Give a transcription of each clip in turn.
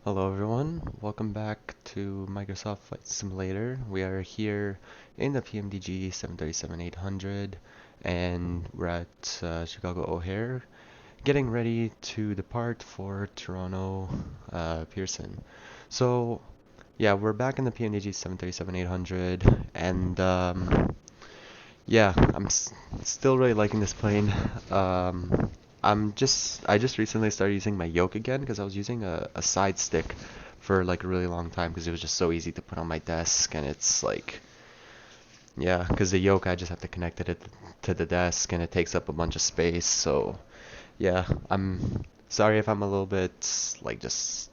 Hello everyone, welcome back to Microsoft Flight Simulator. We are here in the PMDG 737-800 and we're at Chicago O'Hare getting ready to depart for Toronto Pearson. So yeah, we're back in the PMDG 737-800 and yeah, still really liking this plane. I just recently started using my yoke again because I was using a side stick for like a really long time because it was just so easy to put on my desk and it's like, yeah, because the yoke I just have to connect it to the desk and it takes up a bunch of space. So yeah, I'm sorry if I'm a little bit just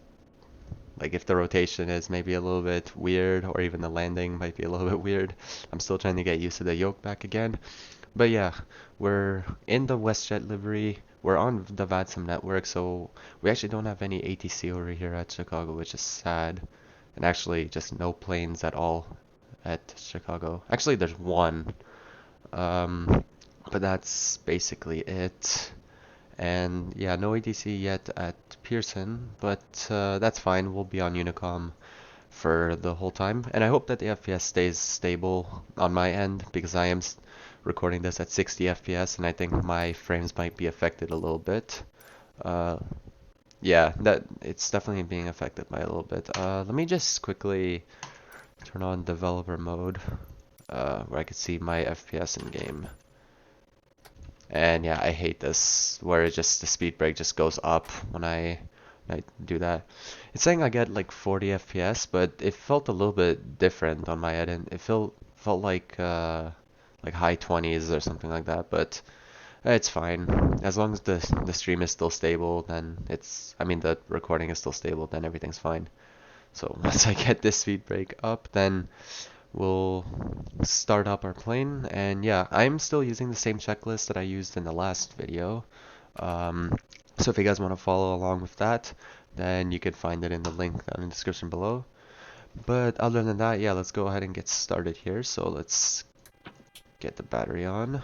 like if the rotation is maybe a little bit weird or even the landing might be a little bit weird. I'm still trying to get used to the yoke back again. But yeah, we're in the WestJet livery. We're on the VATSIM network, so we actually don't have any ATC over here at Chicago, which is sad. And actually, just no planes at all at Chicago. Actually, there's one, um, but that's basically it. And yeah, no ATC yet at Pearson, but that's fine. We'll be on Unicom for the whole time. And I hope that the FPS stays stable on my end because I am recording this at 60 FPS and I think my frames might be affected a little bit. Uh, yeah, that it's definitely being affected by a little bit. Let me just quickly turn on developer mode where I can see my FPS in game. And yeah, I hate this where it just the speed break just goes up when I do that. It's saying I get like 40 FPS, but it felt a little bit different on my end. And it felt like high 20s or something like that. But it's fine as long as the stream is still stable. Then I mean the recording is still stable. Then everything's fine. So once I get this speed break up, then we'll start up our plane. And yeah, I'm still using the same checklist that I used in the last video. Um, so if you guys want to follow along with that, then you can find it in the link down in the description below. But other than that, yeah, let's go ahead and get started here. So let's get the battery on.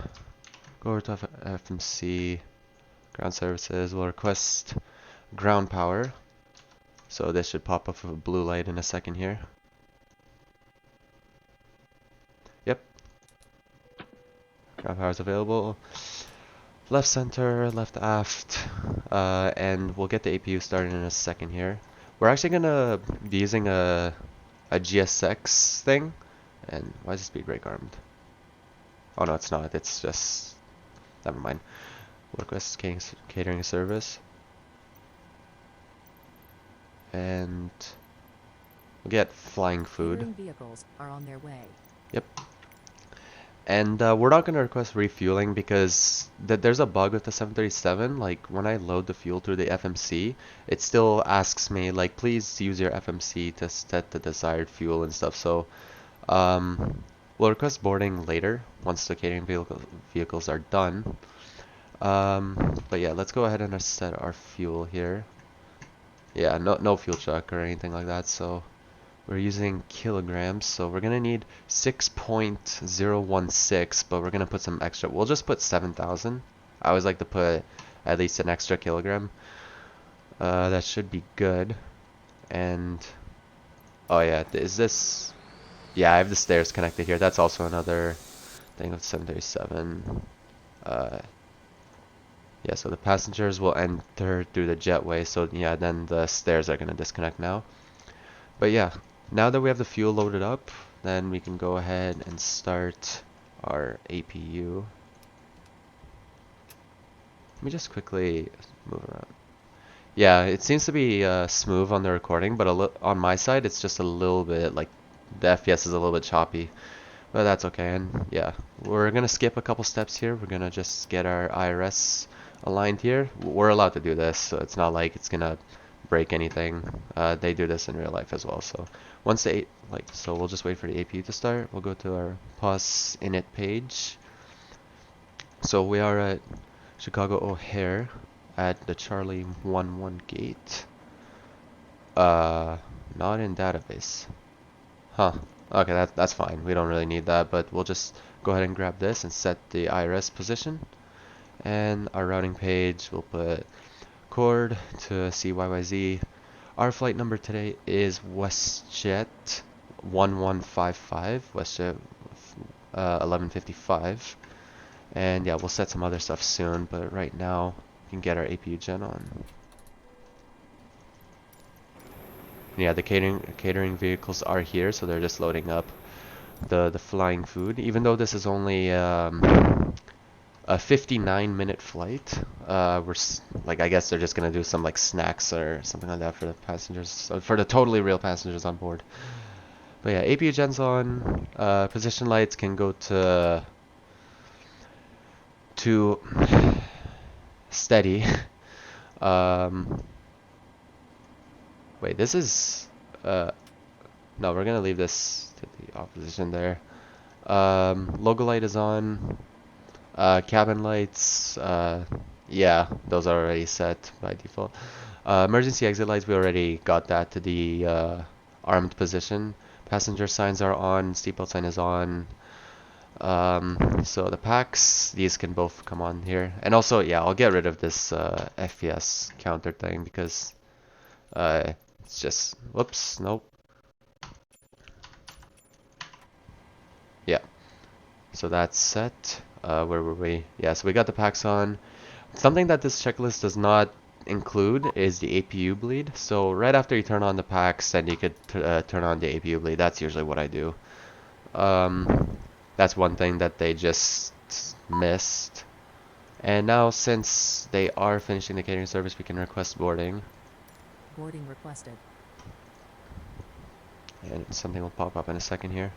Go over to FMC, ground services. We'll request ground power. So this should pop up with a blue light in a second here. Yep, ground power is available. Left center, left aft, and we'll get the APU started in a second here. We're actually gonna be using a GSX thing. And why is the speed brake armed? Oh no, it's not. It's just never mind. Request catering service, and we'll get flying food. Catering vehicles are on their way. Yep. And we're not gonna request refueling because there's a bug with the 737. Like when I load the fuel through the FMC, it still asks me like, please use your FMC to set the desired fuel and stuff. So we'll request boarding later once the catering vehicles are done. But yeah, let's go ahead and set our fuel here. Yeah, no fuel check or anything like that. So we're using kilograms, so we're gonna need 6.016, but we're gonna put some extra. We'll just put 7,000. I always like to put at least an extra kilogram. That should be good. And oh yeah, is this? Yeah, I have the stairs connected here. That's also another thing of 737. Yeah, so the passengers will enter through the jetway. So yeah, then the stairs are gonna disconnect now. But yeah, now that we have the fuel loaded up, then we can go ahead and start our APU. Let me just quickly move around. Yeah, it seems to be smooth on the recording, but on my side, it's just a little bit like the FPS is a little bit choppy. But that's okay, and yeah, we're gonna skip a couple steps here. We're gonna just get our IRS aligned here. We're allowed to do this, so it's not like it's gonna break anything. They do this in real life as well. So once so we'll just wait for the APU to start. We'll go to our pause init page. So we are at Chicago O'Hare at the Charlie 11 gate. Not in database. Huh. Okay, that's fine. We don't really need that, but we'll just go ahead and grab this and set the IRS position. And our routing page, we'll put KORD to CYYZ. Our flight number today is WestJet 1155, WestJet 1155. And yeah, we'll set some other stuff soon, but right now we can get our APU gen on. Yeah, the catering vehicles are here, so they're just loading up the flying food. Even though this is only a 59-minute flight, like, I guess they're just gonna do some like snacks or something like that for the passengers, for the totally real passengers on board. But yeah, APU gen's on. Position lights can go to steady. um, Wait, this is no, we're gonna leave this to the opposition there. Logo light is on. Cabin lights, yeah, those are already set by default. Emergency exit lights, we already got that to the armed position. Passenger signs are on, seatbelt sign is on. So the packs, these can both come on here. And also, yeah, I'll get rid of this FPS counter thing because it's just, whoops, nope. Yeah, so that's set. Where were we? Yeah, so we got the packs on. Something that this checklist does not include is the APU bleed. So right after you turn on the packs, then you could turn on the APU bleed. That's usually what I do. That's one thing that they just missed. And now, since they are finishing the catering service, we can request boarding. Boarding requested. And something will pop up in a second here.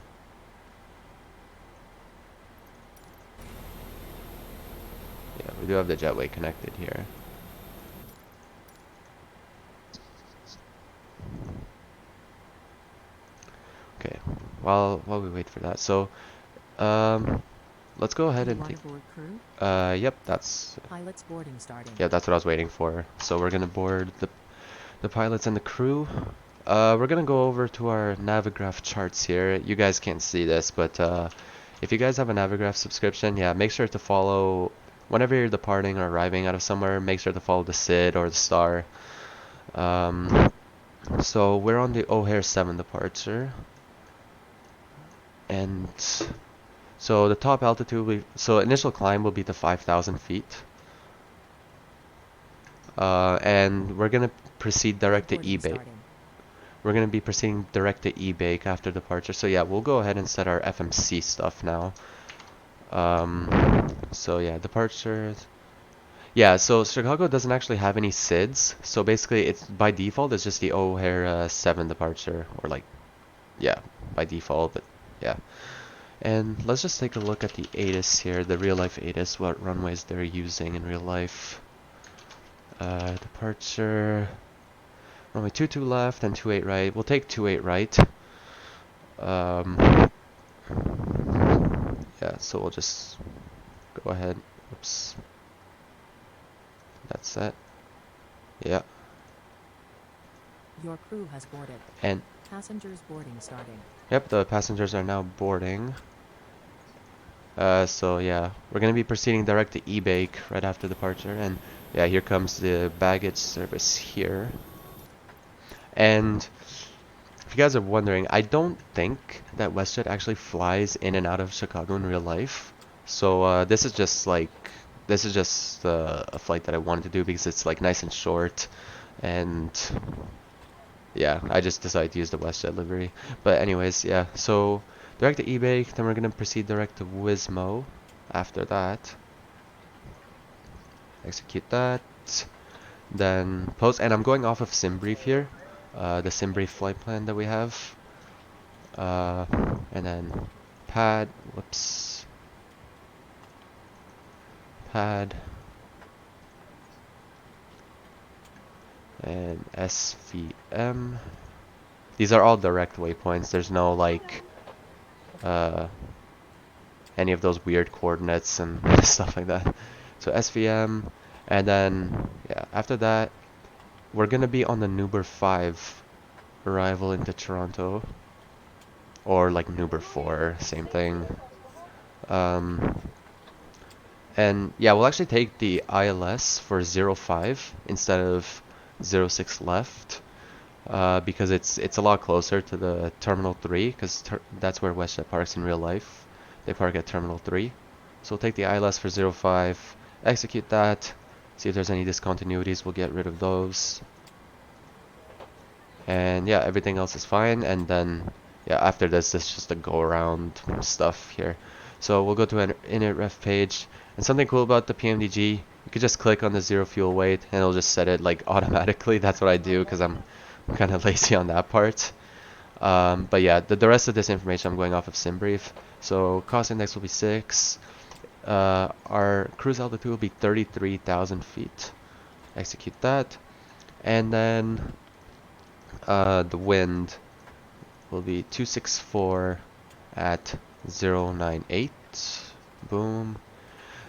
Yeah, we do have the jetway connected here. Okay, while we wait for that, so let's go ahead and take. Board crew? Yep, that's. Pilots boarding starting. Yeah, that's what I was waiting for. So we're gonna board the pilots and the crew. We're gonna go over to our Navigraph charts here. You guys can't see this, but if you guys have a Navigraph subscription, yeah, make sure to follow whenever you're departing or arriving out of somewhere. Make sure to follow the SID or the star. So we're on the O'Hare 7 departure. And so the top altitude so initial climb will be to 5,000 feet. And we're gonna proceed direct to eBay. We're gonna be proceeding direct to eBake after departure. So yeah, we'll go ahead and set our FMC stuff now. So yeah, departure. Yeah, so Chicago doesn't actually have any SIDs. So basically, it's by default it's just the O'Hare 7 departure, or like, yeah, by default. But yeah. And let's just take a look at the ATIS here, the real life ATIS, what runways they're using in real life. Departure, runway 22 left and 28 right. We'll take 28 right. Yeah, so we'll just go ahead. Oops. That's it. Yeah. Your crew has boarded. And Passengers boarding starting. yep, the passengers are now boarding. So yeah, we're gonna be proceeding direct to eBake right after departure, and yeah, here comes the baggage service here. And if you guys are wondering, I don't think that WestJet actually flies in and out of Chicago in real life. So this is just a flight that I wanted to do because it's like nice and short, and yeah, I just decided to use the WestJet livery. But anyways, yeah, so direct to eBay, then we're gonna proceed direct to Wismo after that. Execute that. Then post, and I'm going off of SimBrief here, the SimBrief flight plan that we have. And then pad, whoops. Pad. And SVM. These are all direct waypoints. There's no like any of those weird coordinates and stuff like that. So SVM, and then yeah, after that we're gonna be on the Nuber 5 arrival into Toronto, or like Nuber 4, same thing. And yeah, we'll actually take the ILS for 05 instead of 06 left. because it's a lot closer to the Terminal 3, because that's where WestJet parks in real life. They park at Terminal 3. So we'll take the ILS for 05, execute that, see if there's any discontinuities, we'll get rid of those. And yeah, everything else is fine, and then yeah, after this is just a go around stuff here. So we'll go to an init ref page, and something cool about the PMDG, you could just click on the zero fuel weight and it'll just set it like automatically. That's what I do because I'm kind of lazy on that part. But yeah, the rest of this information I'm going off of SimBrief. So cost index will be 6. Our cruise altitude will be 33,000 feet. Execute that. And then the wind will be 264 at 098. Boom.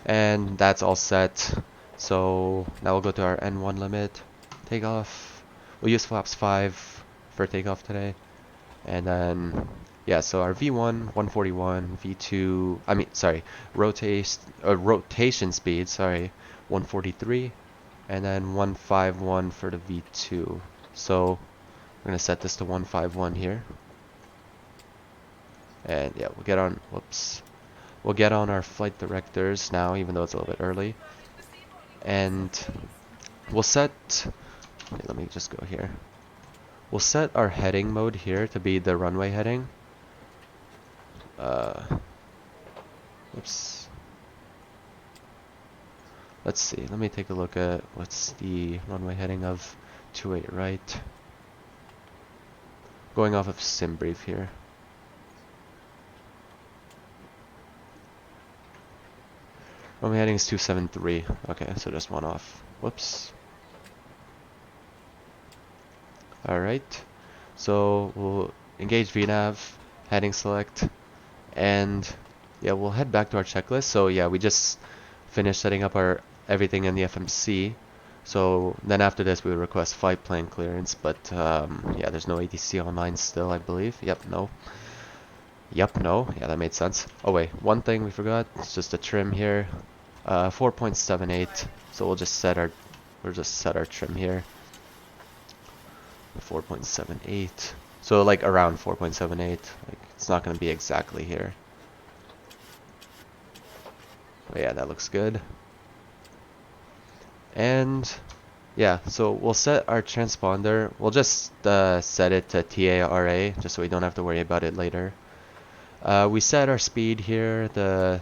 And that's all set. So now we'll go to our N1 limit. Takeoff. We'll use flaps 5 for takeoff today. And then, yeah, so our V1, 141, V2, I mean, sorry, rotation speed, sorry, 143, and then 151 for the V2. So we're going to set this to 151 here. And yeah, we'll get on, whoops. We'll get on our flight directors now, even though it's a little bit early. And we'll set, okay, let me just go here. We'll set our heading mode here to be the runway heading. Oops. Let's see. Let me take a look at what's the runway heading of 28 right. Going off of SimBrief here. Runway heading is 273. Okay, so just one off. Whoops. Alright, so we'll engage VNav, heading select, and yeah, we'll head back to our checklist. So yeah, we just finished setting up our everything in the FMC. So then after this, we would request flight plan clearance, but yeah, there's no ATC online still, I believe. Yep, no. Yep, no. Yeah, that made sense. Oh wait, one thing we forgot. It's just a trim here. 4.78. So we'll just set our trim here. 4.78. So like around 4.78. Like it's not going to be exactly here. But yeah, that looks good. And yeah, so we'll set our transponder. We'll just set it to TARA just so we don't have to worry about it later. We set our speed here, the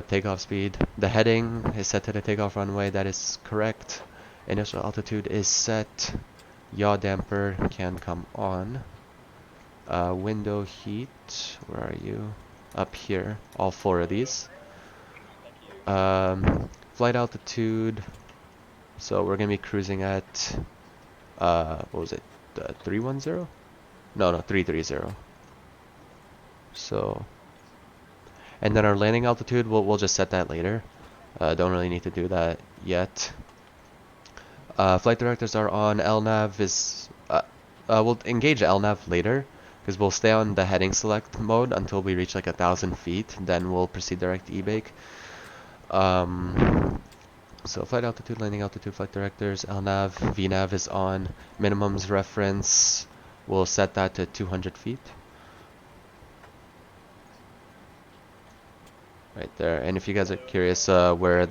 takeoff speed. The heading is set to the takeoff runway. That is correct. Initial altitude is set. Yaw damper can come on. Window heat, where are you? Up here, all 4 of these. Flight altitude, so we're gonna be cruising at, what was it, 310? No, 330. So, and then our landing altitude, we'll just set that later. Don't really need to do that yet. Flight directors are on. LNAV is, we'll engage LNAV later, because we'll stay on the heading select mode until we reach like 1,000 feet, then we'll proceed direct to E-bake. So flight altitude, landing altitude, flight directors, LNAV, VNAV is on. Minimums reference, we'll set that to 200 feet. Right there. And if you guys are curious where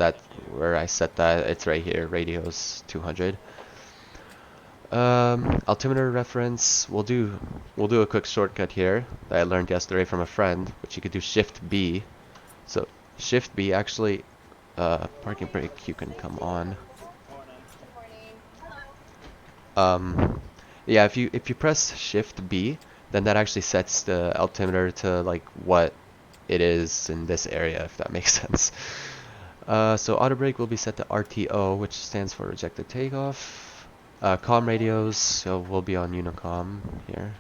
I set that, it's right here, radios 200. Altimeter reference, we'll do a quick shortcut here that I learned yesterday from a friend, which you could do Shift B. So Shift B actually, parking brake, you can come on. Yeah, if you press Shift B, then that actually sets the altimeter to like what it is in this area, if that makes sense. So auto brake will be set to RTO, which stands for rejected takeoff. Comm radios, so we'll be on Unicom here.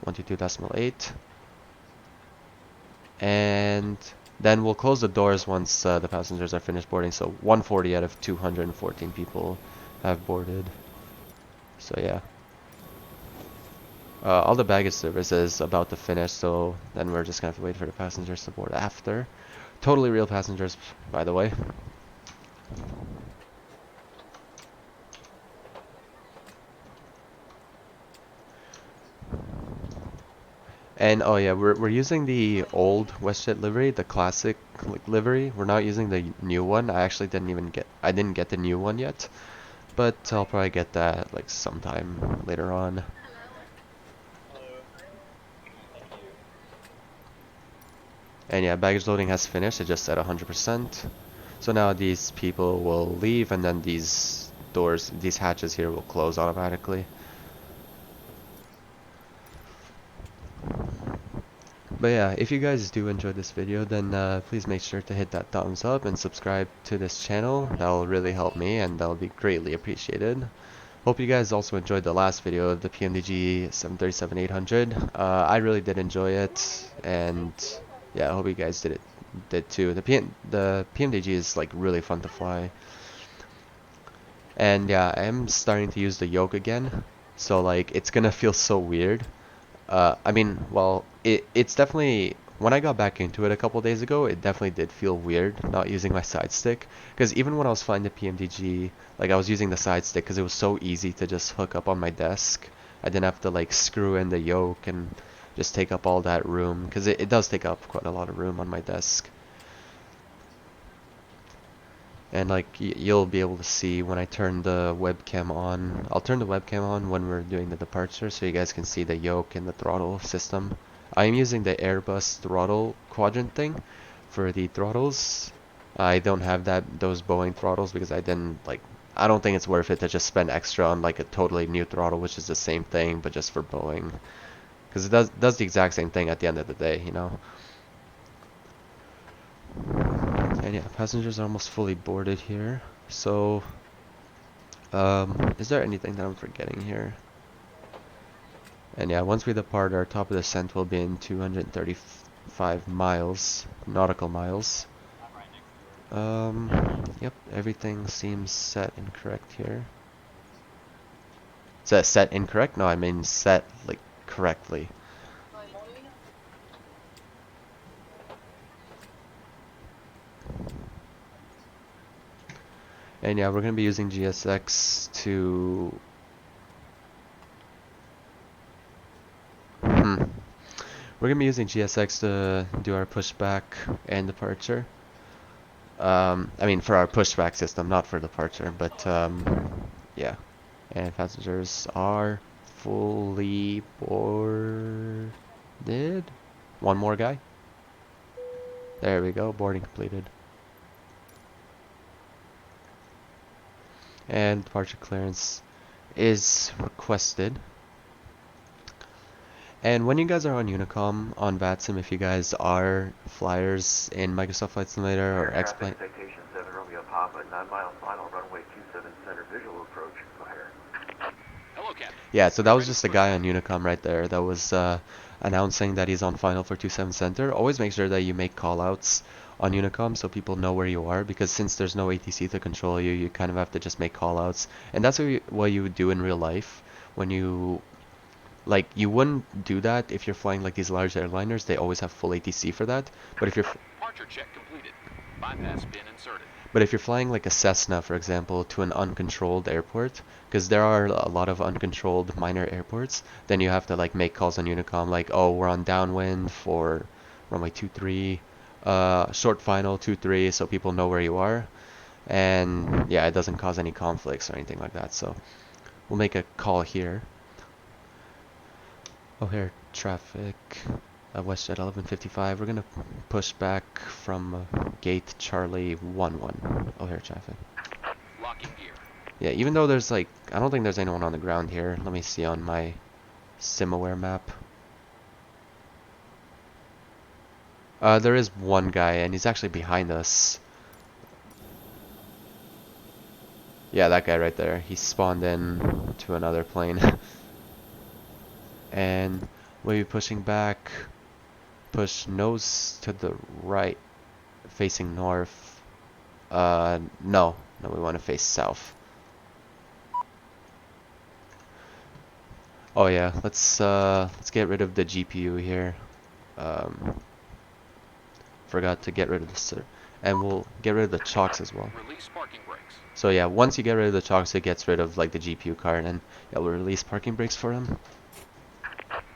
122.8. And then we'll close the doors once the passengers are finished boarding. So 140 out of 214 people have boarded. So yeah. All the baggage service is about to finish, so then we're just gonna have to wait for the passengers to board after. Totally real passengers, by the way. And oh yeah, we're using the old WestJet livery, the classic like livery. We're not using the new one. I didn't get the new one yet, but I'll probably get that like sometime later on. And yeah, baggage loading has finished. It just said 100%. So now these people will leave, and then these doors, these hatches here will close automatically. But yeah, if you guys do enjoy this video, then please make sure to hit that thumbs up and subscribe to this channel. That'll really help me, and that'll be greatly appreciated. Hope you guys also enjoyed the last video of the PMDG 737-800. I really did enjoy it, and yeah, I hope you guys did too. The PMDG is like really fun to fly. And yeah, I am starting to use the yoke again, so like it's gonna feel so weird. I mean, well, it's definitely, when I got back into it a couple days ago, it definitely did feel weird not using my side stick. Because even when I was flying the PMDG, like I was using the side stick because it was so easy to just hook up on my desk. I didn't have to like screw in the yoke and just take up all that room, because it does take up quite a lot of room on my desk. And like you'll be able to see when I turn the webcam on. I'll turn the webcam on when we're doing the departure so you guys can see the yoke and the throttle system. I'm using the Airbus throttle quadrant thing for the throttles. I don't have those Boeing throttles because I don't think it's worth it to just spend extra on like a totally new throttle, which is the same thing but just for Boeing, because it does the exact same thing at the end of the day, you know. And yeah, passengers are almost fully boarded here. So, is there anything that I'm forgetting here? And yeah, once we depart, our top of descent will be in 235 miles, nautical miles. Yep, everything seems set and correct here. Is that set incorrect? No, I mean set, like, correctly. And yeah, we're going to be using GSX to... We're going to be using GSX to do our pushback and departure. I mean, for our pushback system, not for departure, but, yeah. And passengers are fully boarded. One more guy. There we go, boarding completed. And departure clearance is requested. And when you guys are on Unicom, on VATSIM, if you guys are flyers in Microsoft Flight Simulator or X-Plane... Citation 7 Romeo Papa, 9 miles final, runway 27 center, visual approach, fire. Hello, Captain. Yeah, so that was just a guy on Unicom right there that was announcing that he's on final for 27 center. Always make sure that you make callouts on Unicom so people know where you are, because since there's no ATC to control you, you kind of have to just make callouts. And that's what you would do in real life when you... Like, you wouldn't do that if you're flying like these large airliners. They always have full ATC for that. But if you're... Departure check completed. Bypass pin inserted. But if you're flying like a Cessna, for example, to an uncontrolled airport, because there are a lot of uncontrolled minor airports, then you have to like make calls on Unicom like, oh, we're on downwind for runway 23, short final 23, so people know where you are. And yeah, it doesn't cause any conflicts or anything like that. So we'll make a call here. O'Hare traffic, WestJet 1155. We're gonna push back from gate Charlie 11. O'Hare traffic. Locking gear. Yeah, even though there's like, I don't think there's anyone on the ground here. Let me see on my SimAware map. There is one guy, and he's actually behind us. Yeah, that guy right there. He spawned in to another plane. And we'll be pushing back. Push nose to the right, facing north. No, we want to face south. Oh yeah, let's get rid of the GPU here. Forgot to get rid of the and we'll get rid of the chocks as well. Release parking brakes. So yeah, once you get rid of the chocks, it gets rid of like the GPU card, and yeah, we'll release parking brakes for him.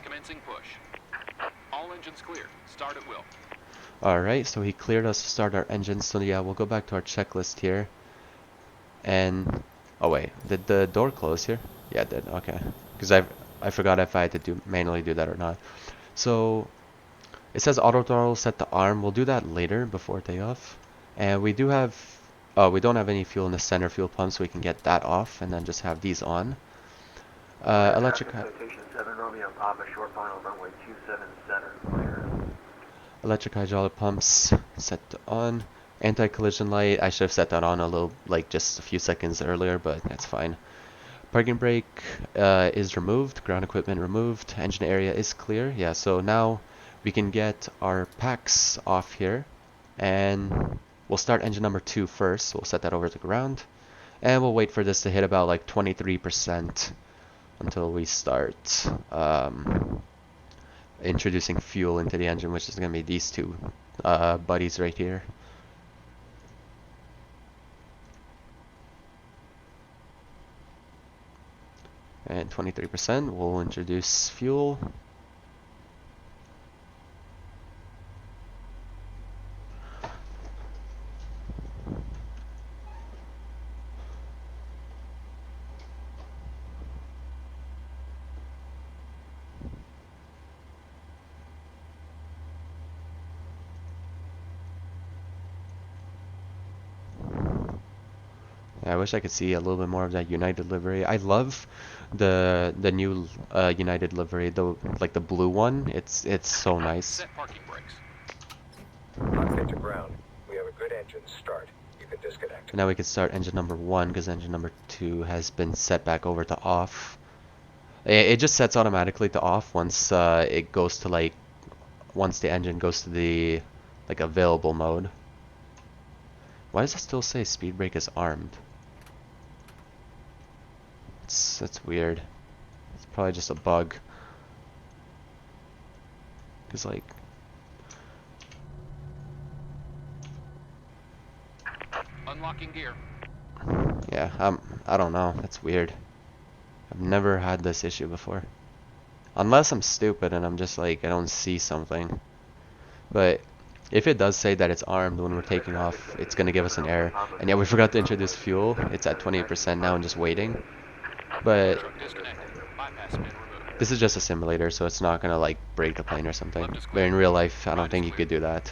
Commencing push. engines clear. Start at will. Alright, so he cleared us to start our engines. So yeah, we'll go back to our checklist here. And oh wait, did the door close here? Yeah, it did. Okay, because I forgot if I had to manually do that or not. So it says auto throttle set to arm. We'll do that later before takeoff. And we do have we don't have any fuel in the center fuel pump, so we can get that off and then just have these on. Electric Citation 7 Romeo Papa, short final runway 27 center. Clear. Electric hydraulic pumps set to on. Anti-collision light, I should have set that on a little, like just a few seconds earlier, but that's fine. Parking brake is removed, ground equipment removed, engine area is clear. Yeah, so now we can get our packs off here, and we'll start engine number 2 first. We'll set that over to ground, and we'll wait for this to hit about like 23% until we start introducing fuel into the engine, which is going to be these two buddies right here. And 23%, we'll introduce fuel. I wish I could see a little bit more of that United livery. I love the new United livery, the like the blue one. It's so nice. Set parking brakes. Cockpit to ground. We have a good engine start. You can disconnect. Now we can start engine number 1 because engine number 2 has been set back over to off. It just sets automatically to off once it goes to like once the engine goes to the like available mode. Why does it still say speed brake is armed? That's weird. It's probably just a bug. Cause like Unlocking gear. yeah, I don't know. That's weird. I've never had this issue before. Unless I'm stupid and I'm just like I don't see something. But if it does say that it's armed when we're taking off, it's gonna give us an error. And yeah, we forgot to introduce fuel. It's at 28% now and just waiting. But Truck disconnected. Bypass pin removed. this is just a simulator, so it's not gonna like break the plane or something. But in real life, I don't think you could do that.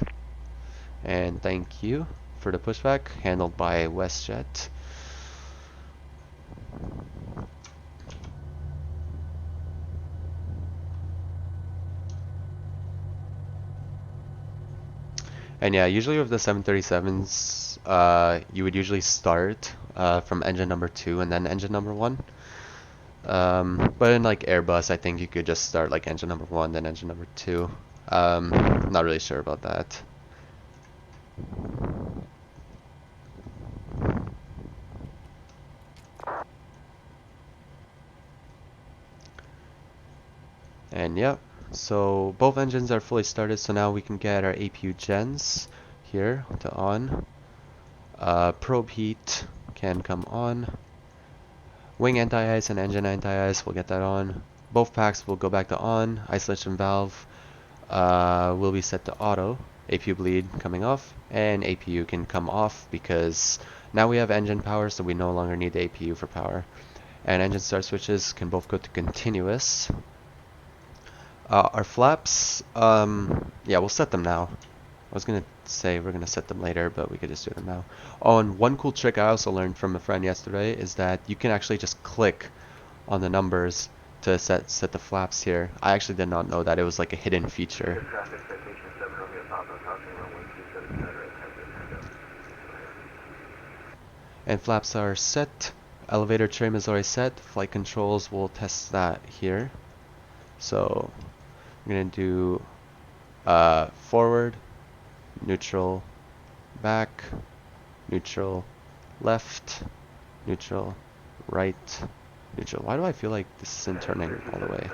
And thank you for the pushback, handled by WestJet. And yeah, usually with the 737s, you would usually start from engine number 2 and then engine number 1. But in like Airbus, I think you could just start like engine number 1, then engine number 2. Not really sure about that. And yeah, so both engines are fully started, so now we can get our APU gens here to on. Probe heat can come on. Wing anti-ice and engine anti-ice, we'll get that on. Both packs will go back to on. Isolation valve will be set to auto. APU bleed coming off, and APU can come off because now we have engine power, so we no longer need the APU for power. And engine start switches can both go to continuous. Our flaps, yeah, we'll set them now. I was gonna say we're gonna set them later, but we could just do them now. Oh, and one cool trick I also learned from a friend yesterday is that you can actually just click on the numbers to set the flaps here. I actually did not know that. It was like a hidden feature. Traffic citation 7 Romeo Papa, crossing runway 27 center at 10. And flaps are set. Elevator trim is already set. Flight controls, we'll test that here. So I'm gonna do forward, neutral, back, neutral, left, neutral, right, neutral. Why do I feel like this isn't turning all the way?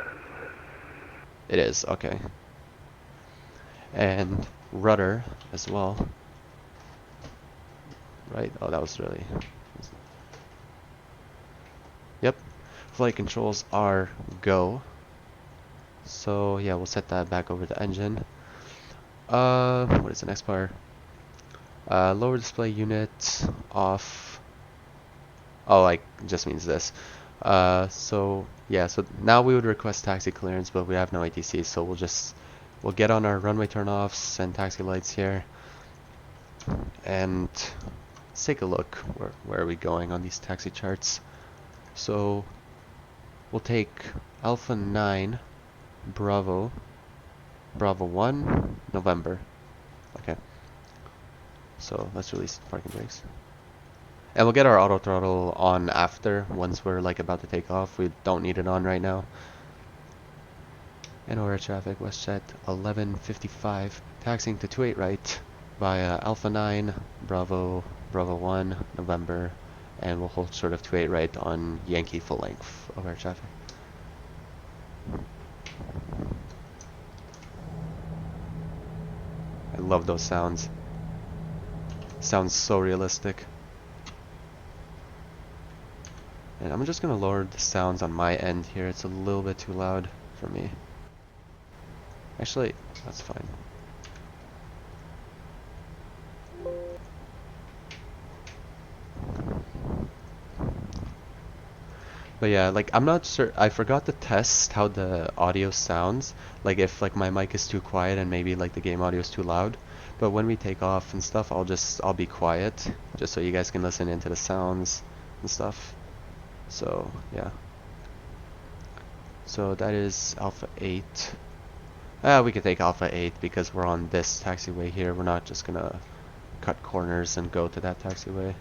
It is, okay. And rudder as well. Right, oh that was really... Yep, flight controls are go. So yeah, we'll set that back over the engine. What is the next part? Lower display unit off. Oh, like just means this. So yeah, so now we would request taxi clearance, but we have no ATC, so we'll get on our runway turnoffs and taxi lights here, and let's take a look. Where are we going on these taxi charts? So we'll take Alpha 9, Bravo 1, November. Okay. So let's release parking brakes. And we'll get our auto throttle on after, once we're like about to take off. We don't need it on right now. And over traffic, WestJet 1155, taxiing to 28 right via Alpha 9, Bravo 1, November, and we'll hold short of 28 right on Yankee full length over traffic. I love those sounds. Sounds so realistic. And I'm just gonna lower the sounds on my end here. It's a little bit too loud for me. Actually, that's fine. But yeah, like I'm not sure. I forgot to test how the audio sounds. Like if like my mic is too quiet and maybe like the game audio is too loud. But when we take off and stuff, I'll be quiet just so you guys can listen into the sounds and stuff. So yeah. So that is Alpha 8. We could take Alpha 8 because we're on this taxiway here. We're not just gonna cut corners and go to that taxiway.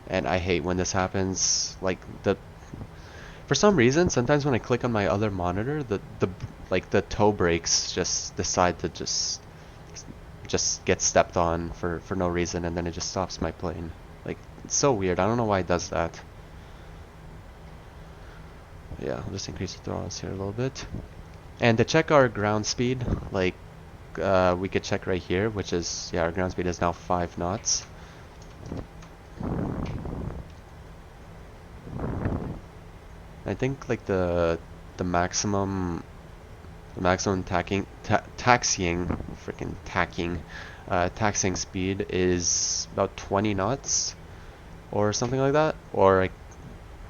And I hate when this happens. Like for some reason, sometimes when I click on my other monitor, the toe brakes just decide to just get stepped on for no reason, and then it just stops my plane. Like it's so weird. I don't know why it does that. Yeah, I'll just increase the throttles here a little bit. And to check our ground speed, like we could check right here, which is, yeah, our ground speed is now 5 knots. I think like the maximum taxiing speed is about 20 knots or something like that, or I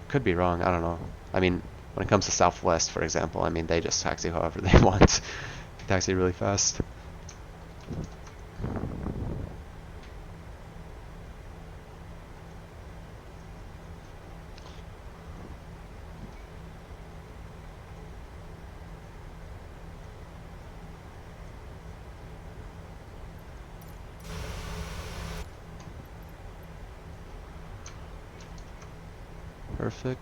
could be wrong. I don't know. I mean, when it comes to Southwest, for example, I mean they just taxi however they want. They taxi really fast. Perfect.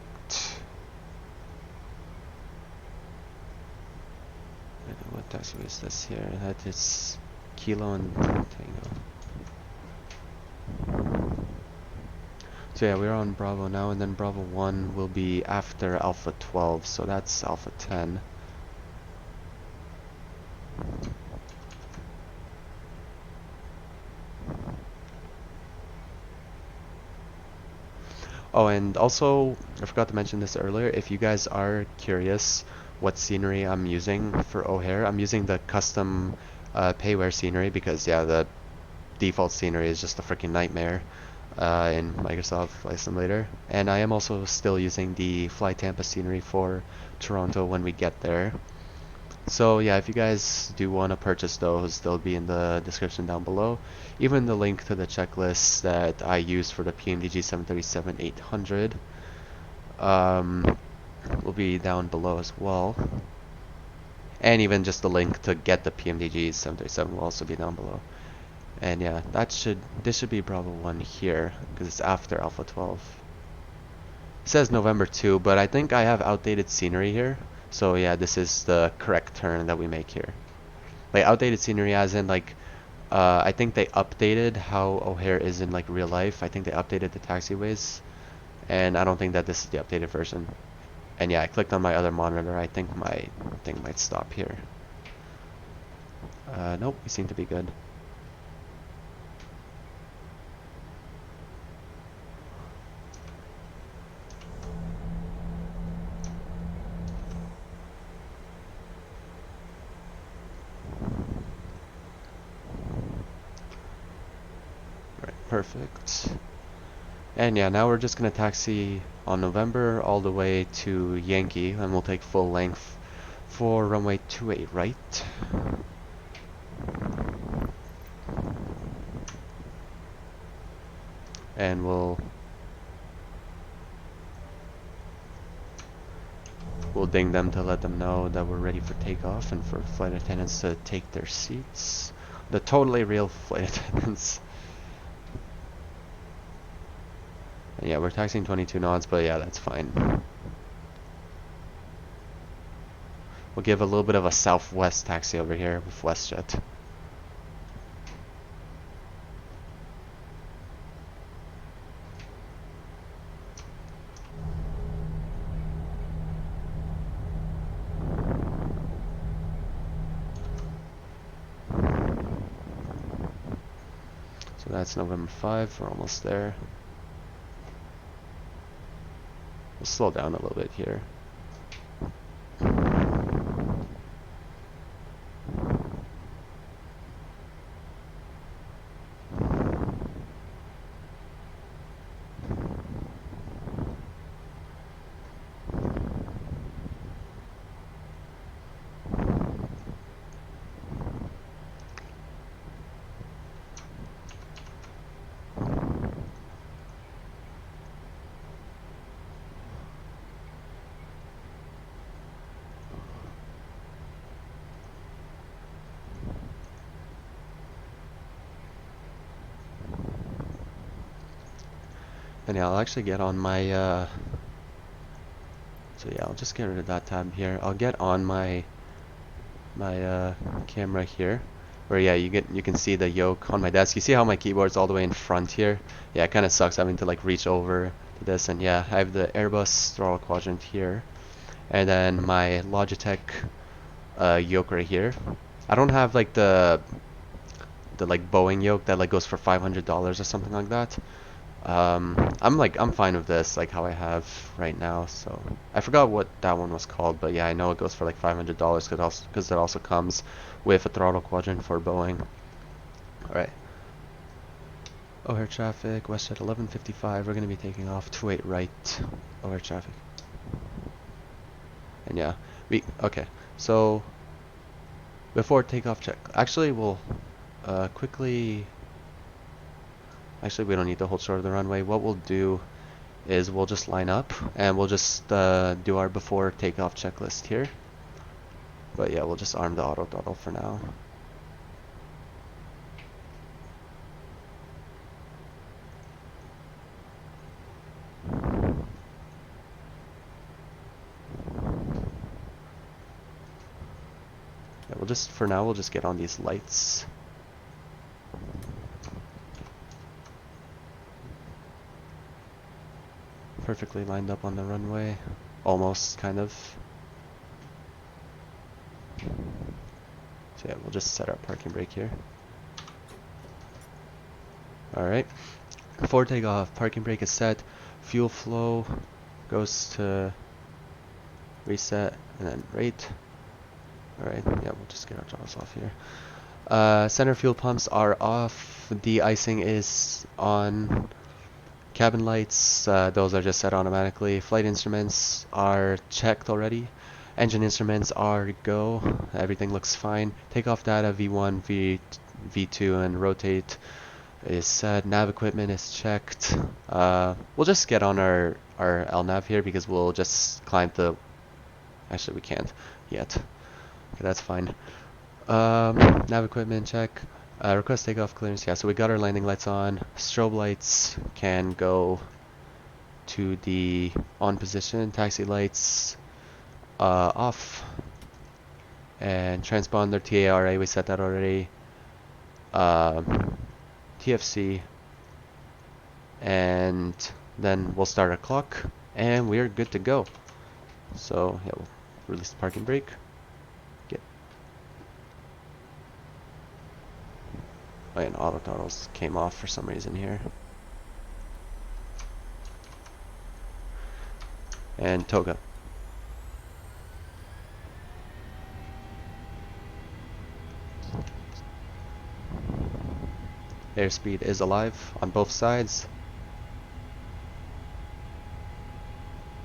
What taxiway is this here? That is Kilo and Tango. So yeah, we're on Bravo now, and then Bravo 1 will be after Alpha 12, so that's Alpha 10. Oh, and also, I forgot to mention this earlier, if you guys are curious what scenery I'm using for O'Hare, I'm using the custom payware scenery because, yeah, the default scenery is just a freaking nightmare in Microsoft Flight Simulator. And I am also still using the Fly Tampa scenery for Toronto when we get there. So yeah, if you guys do want to purchase those, they'll be in the description down below. Even the link to the checklist that I use for the PMDG 737-800 will be down below as well. And even just the link to get the PMDG 737 will also be down below. And yeah, this should be Bravo 1 here because it's after Alpha 12. It says November 2, but I think I have outdated scenery here. So yeah, this is the correct turn that we make here. Like outdated scenery as in like, I think they updated how O'Hare is in like real life. I think they updated the taxiways, and I don't think that this is the updated version. And yeah, I clicked on my other monitor. I think my thing might stop here. Nope, we seem to be good. Perfect. And yeah, now we're just gonna taxi on November all the way to Yankee, and we'll take full length for runway 28 right. And we'll ding them to let them know that we're ready for takeoff, and for flight attendants to take their seats. The totally real flight attendants. And yeah, we're taxiing 22 knots, but yeah, that's fine. We'll give a little bit of a southwest taxi over here with WestJet. So that's November 5, we're almost there. We'll slow down a little bit here. And yeah, I'll actually get on my so yeah, I'll just get rid of that tab here. I'll get on my camera here, where yeah, you can see the yoke on my desk. You see how my keyboard's all the way in front here? Yeah, it kind of sucks having to like reach over to this. And yeah, I have the Airbus throttle quadrant here, and then my Logitech yoke right here. I don't have like the like Boeing yoke that like goes for $500 or something like that. I'm fine with this, like how I have right now. So I forgot what that one was called, but yeah, I know it goes for like $500 because it also comes with a throttle quadrant for Boeing. All right. O'Hare traffic, WestJet 11:55. We're gonna be taking off 28 right. O'Hare traffic. And yeah, okay. So before takeoff check, actually we'll quickly. Actually, we don't need to hold short of the runway. What we'll do is we'll just line up and we'll just do our before takeoff checklist here. But yeah, we'll just arm the auto throttle for now. Yeah, for now we'll just get on these lights. Perfectly lined up on the runway, almost, kind of. So yeah, we'll just set our parking brake here. Alright, before takeoff, parking brake is set, fuel flow goes to reset, and then rate. Alright, yeah, we'll just get our throttles off here. Center fuel pumps are off, de-icing is on. Cabin lights, those are just set automatically. Flight instruments are checked already. Engine instruments are go. Everything looks fine. Takeoff data V1, V2, and rotate is set. Nav equipment is checked. We'll just get on our LNAV here because we'll just climb the. Actually, we can't yet. Okay, that's fine. Nav equipment check. Request takeoff clearance. Yeah, so we got our landing lights on. Strobe lights can go to the on position. Taxi lights off. And transponder TARA, we set that already. TFC. And then we'll start our clock. And we're good to go. So yeah, we'll release the parking brake. Oh, and auto throttles came off for some reason here. And toga. Airspeed is alive on both sides.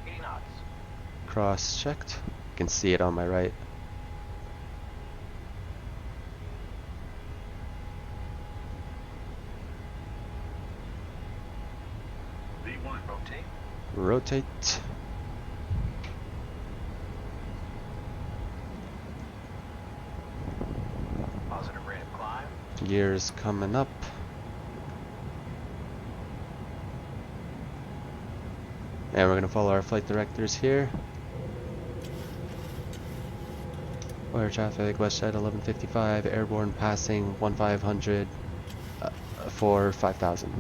80 knots. Cross checked. You can see it on my right. V1, rotate. Rotate. Positive rate of climb. Gears coming up. And we're gonna follow our flight directors here. Wire traffic, west side 1155, airborne passing 1500 for 5000.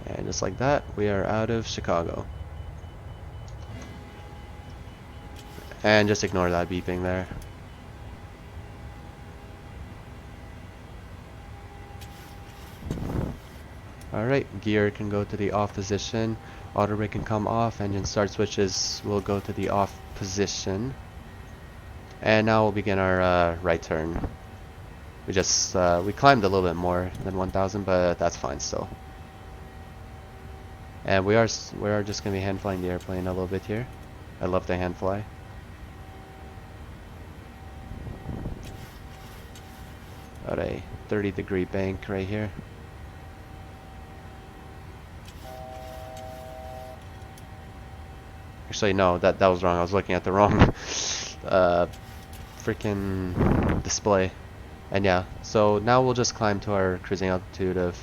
And just like that, we are out of Chicago. And just ignore that beeping there. Alright, gear can go to the off position, auto brake can come off, engine start switches will go to the off position. And now we'll begin our right turn. We climbed a little bit more than 1000, but that's fine still. And we are just going to be hand flying the airplane a little bit here. I love to hand fly. Got a 30-degree bank right here. Actually, no, that was wrong. I was looking at the wrong freaking display. And yeah, so now we'll just climb to our cruising altitude of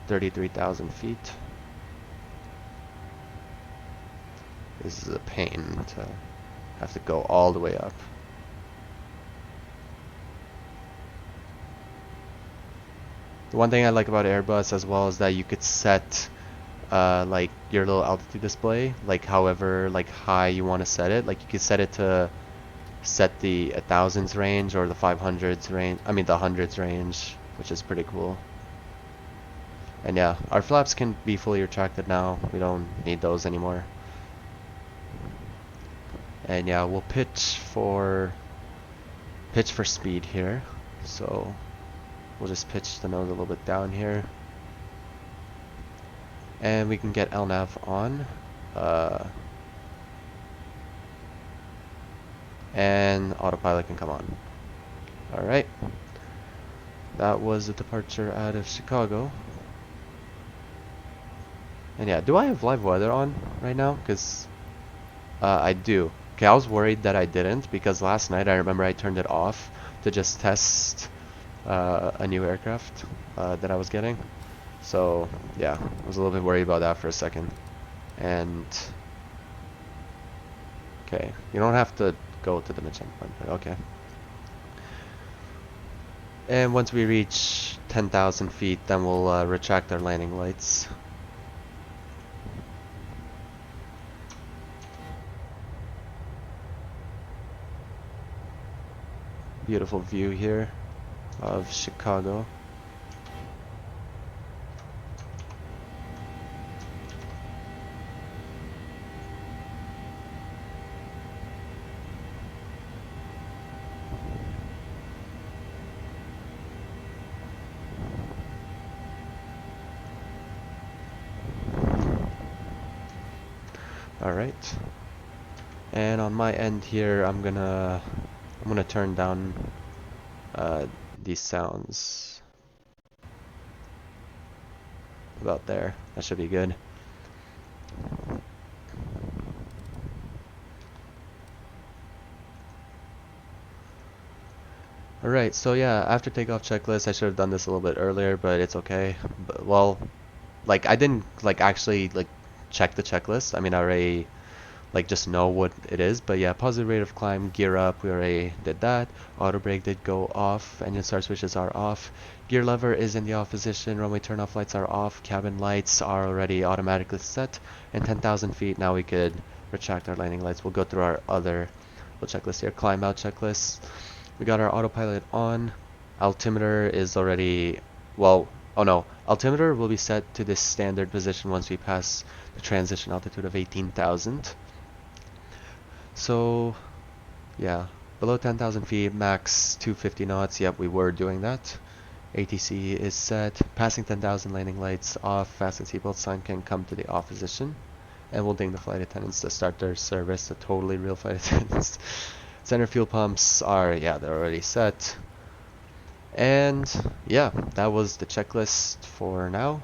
33,000 feet. This is a pain to have to go all the way up. The one thing I like about Airbus as well is that you could set like your little altitude display, like however like high you want to set it. Like you could set it to set the 1000s range or the 500s range, I mean the 100s range, which is pretty cool. And yeah, our flaps can be fully retracted now. We don't need those anymore. And yeah, we'll pitch for speed here. So we'll just pitch the nose a little bit down here. And we can get LNAV on. And autopilot can come on. Alright. That was the departure out of Chicago. And yeah, do I have live weather on right now? Because I do. Okay, I was worried that I didn't, because last night I remember I turned it off to just test a new aircraft that I was getting. So yeah, I was a little bit worried about that for a second. And okay, you don't have to go to the mid-check point, but okay. And once we reach 10,000 feet, then we'll retract our landing lights. Beautiful view here of Chicago. Alright, and on my end here, I'm gonna turn down these sounds about there. That should be good. Alright, so yeah, after takeoff checklist, I should have done this a little bit earlier, but it's okay. But, well, like I didn't like actually like check the checklist. I mean, I already like just know what it is. But yeah, positive rate of climb, gear up, we already did that. Auto brake did go off, engine start switches are off, gear lever is in the off position, runway turn off lights are off, cabin lights are already automatically set, and 10,000 feet now we could retract our landing lights. We'll go through our other checklist here. Climb out checklist. We got our autopilot on. Altimeter is already, well, oh no, altimeter will be set to this standard position once we pass the transition altitude of 18,000. So yeah, Below 10,000 feet, max 250 knots. Yep, we were doing that. ATC is set. Passing 10,000, landing lights off. Fasten seatbelt sign can come to the off position. And we'll ding the flight attendants to start their service. The totally real flight attendants. Center fuel pumps are, yeah, they're already set. And yeah, that was the checklist for now.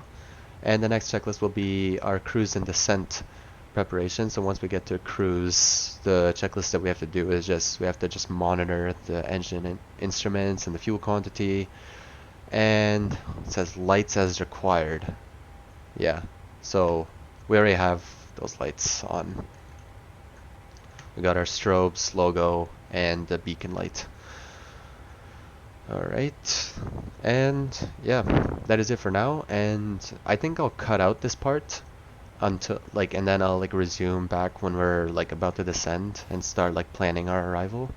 And the next checklist will be our cruise and descent preparation. So once we get to cruise, the checklist that we have to do is we have to just monitor the engine and instruments and the fuel quantity. And it says lights as required. Yeah, so we already have those lights on. We got our strobes, logo, and the beacon light. Alright, and yeah, that is it for now, and I think I'll cut out this part until and then I'll resume back when we're about to descend and start planning our arrival.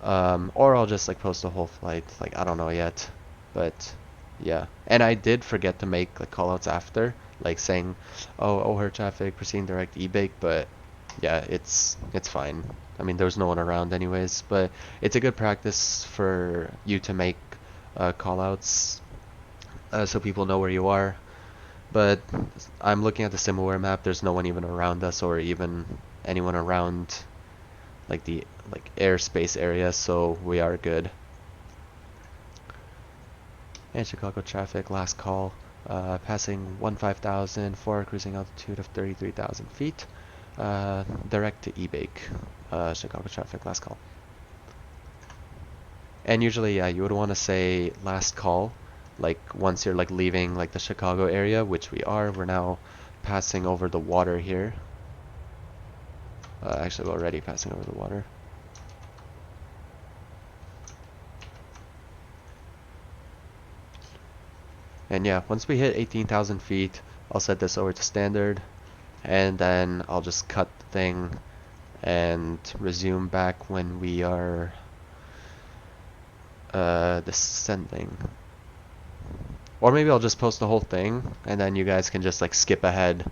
Or I'll just post the whole flight, I don't know yet, but yeah. And I did forget to make callouts after, saying, oh, O'Hare traffic, proceeding direct e-bake, but yeah, it's fine. I mean, there's no one around anyways, but it's a good practice for you to make callouts so people know where you are. But I'm looking at the SimAware map. There's no one even around us, or even anyone around the airspace area, so we are good. And Chicago traffic, last call, passing 15,000 for a cruising altitude of 33,000 feet. Direct to e-bake, Chicago traffic, last call. And usually, yeah, you would want to say last call, once you're leaving the Chicago area, which we are. We're now passing over the water here. Actually, we're already passing over the water. And yeah, once we hit 18,000 feet, I'll set this over to standard, and then I'll just cut the thing and resume back when we are descending. Or maybe I'll just post the whole thing, and then you guys can just skip ahead,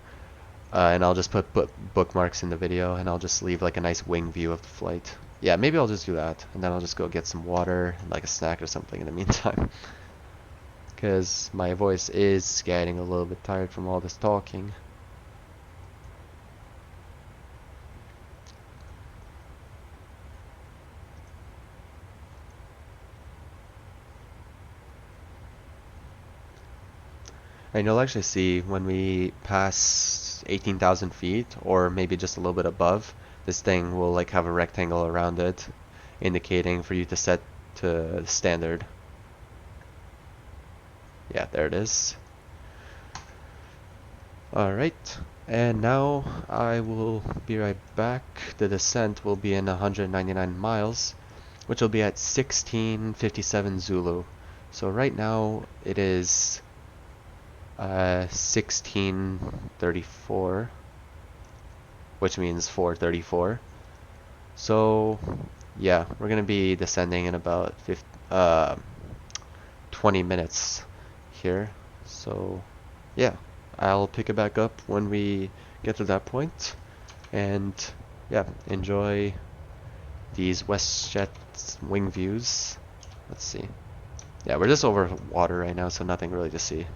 and I'll just put bookmarks in the video, and I'll just leave a nice wing view of the flight. Yeah, maybe I'll just do that, and then I'll just go get some water, a snack or something in the meantime. Because my voice is getting a little bit tired from all this talking. And you'll actually see when we pass 18,000 feet, or maybe just a little bit above, this thing will have a rectangle around it, indicating for you to set to standard. Yeah, there it is. Alright, and now I will be right back. The descent will be in 199 miles, which will be at 1657 Zulu. So right now it is 1634, which means 434. So yeah, we're gonna be descending in about 20 minutes here. So yeah, I'll pick it back up when we get to that point, and yeah, enjoy these WestJet wing views. Let's see. Yeah, we're just over water right now, so nothing really to see.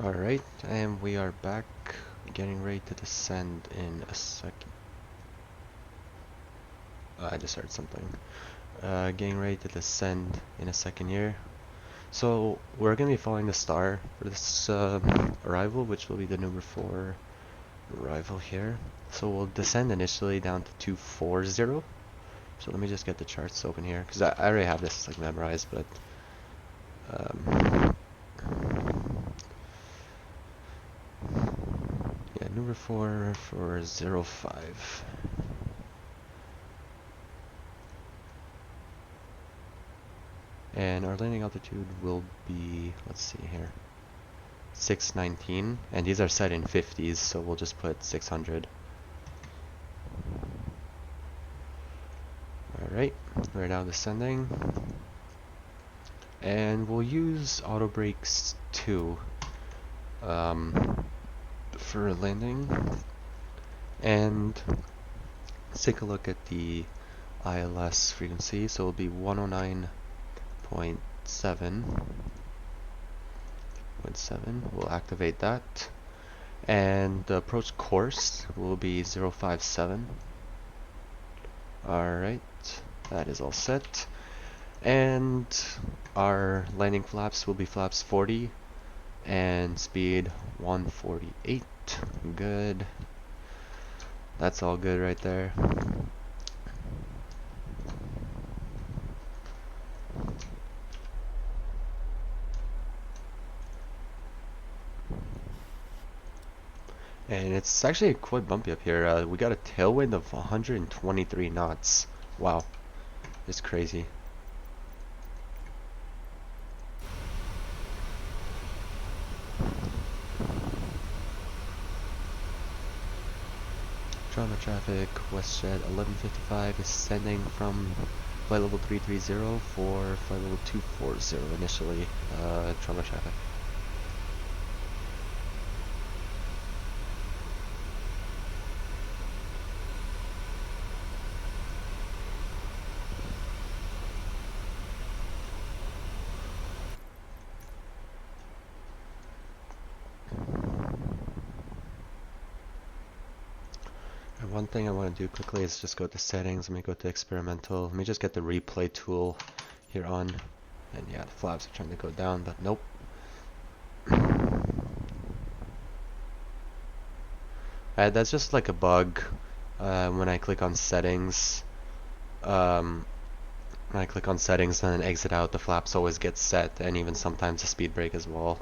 Alright, and we are back, getting ready to descend in a second. I just heard something. Getting ready to descend in a second here. So we're going to be following the star for this arrival, which will be the number 4 arrival here. So we'll descend initially down to 240. So let me just get the charts open here, because I already have this like memorized, but yeah, number 4 for 05. And our landing altitude will be, let's see here, 619, and these are set in 50s, so we'll just put 600. Alright, we're now descending, and we'll use auto brakes 2 for landing. And let's take a look at the ILS frequency. So it'll be 109.7. We'll activate that, and the approach course will be 057. Alright, that is all set, and our landing flaps will be flaps 40 and speed 148. Good, that's all good right there. And it's actually quite bumpy up here. We got a tailwind of 123 knots. Wow, it's crazy. Trauma traffic, WestJet 1155 is sending from flight level 330 for flight level 240 initially. Trauma traffic. One thing I want to do quickly is just go to settings. Let me go to experimental. Let me just get the replay tool here on. And yeah, the flaps are trying to go down, but nope. That's just like a bug when I click on settings. When I click on settings and then exit out, the flaps always get set, and even sometimes the speed brake as well.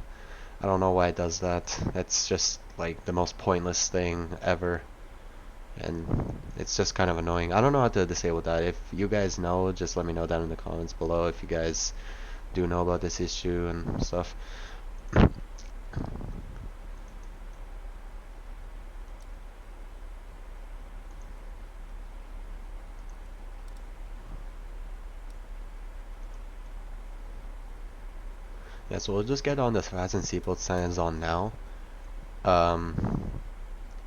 I don't know why it does that. That's just like the most pointless thing ever. And it's just kind of annoying. I don't know how to disable that. If you guys know, just let me know down in the comments below if you guys do know about this issue and stuff. Yeah, so we'll just get on the fasten seatbelt signs on now.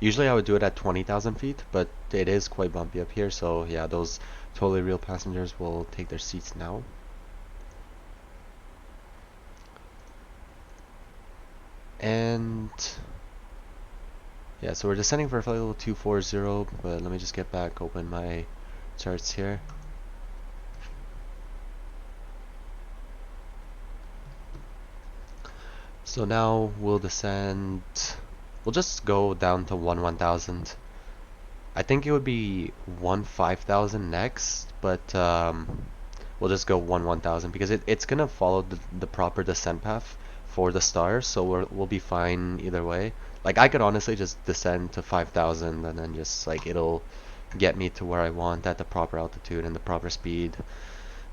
Usually I would do it at 20,000 feet, but it is quite bumpy up here, so yeah, those totally real passengers will take their seats now. And yeah, so we're descending for flight level 240, but let me just get back, open my charts here. So now we'll descend. We'll just go down to 1000. I think it would be 5000 next, but we'll just go 1000 because it's gonna follow the proper descent path for the stars, so we'll be fine either way. Like I could honestly just descend to 5000 and then just like it'll get me to where I want at the proper altitude and the proper speed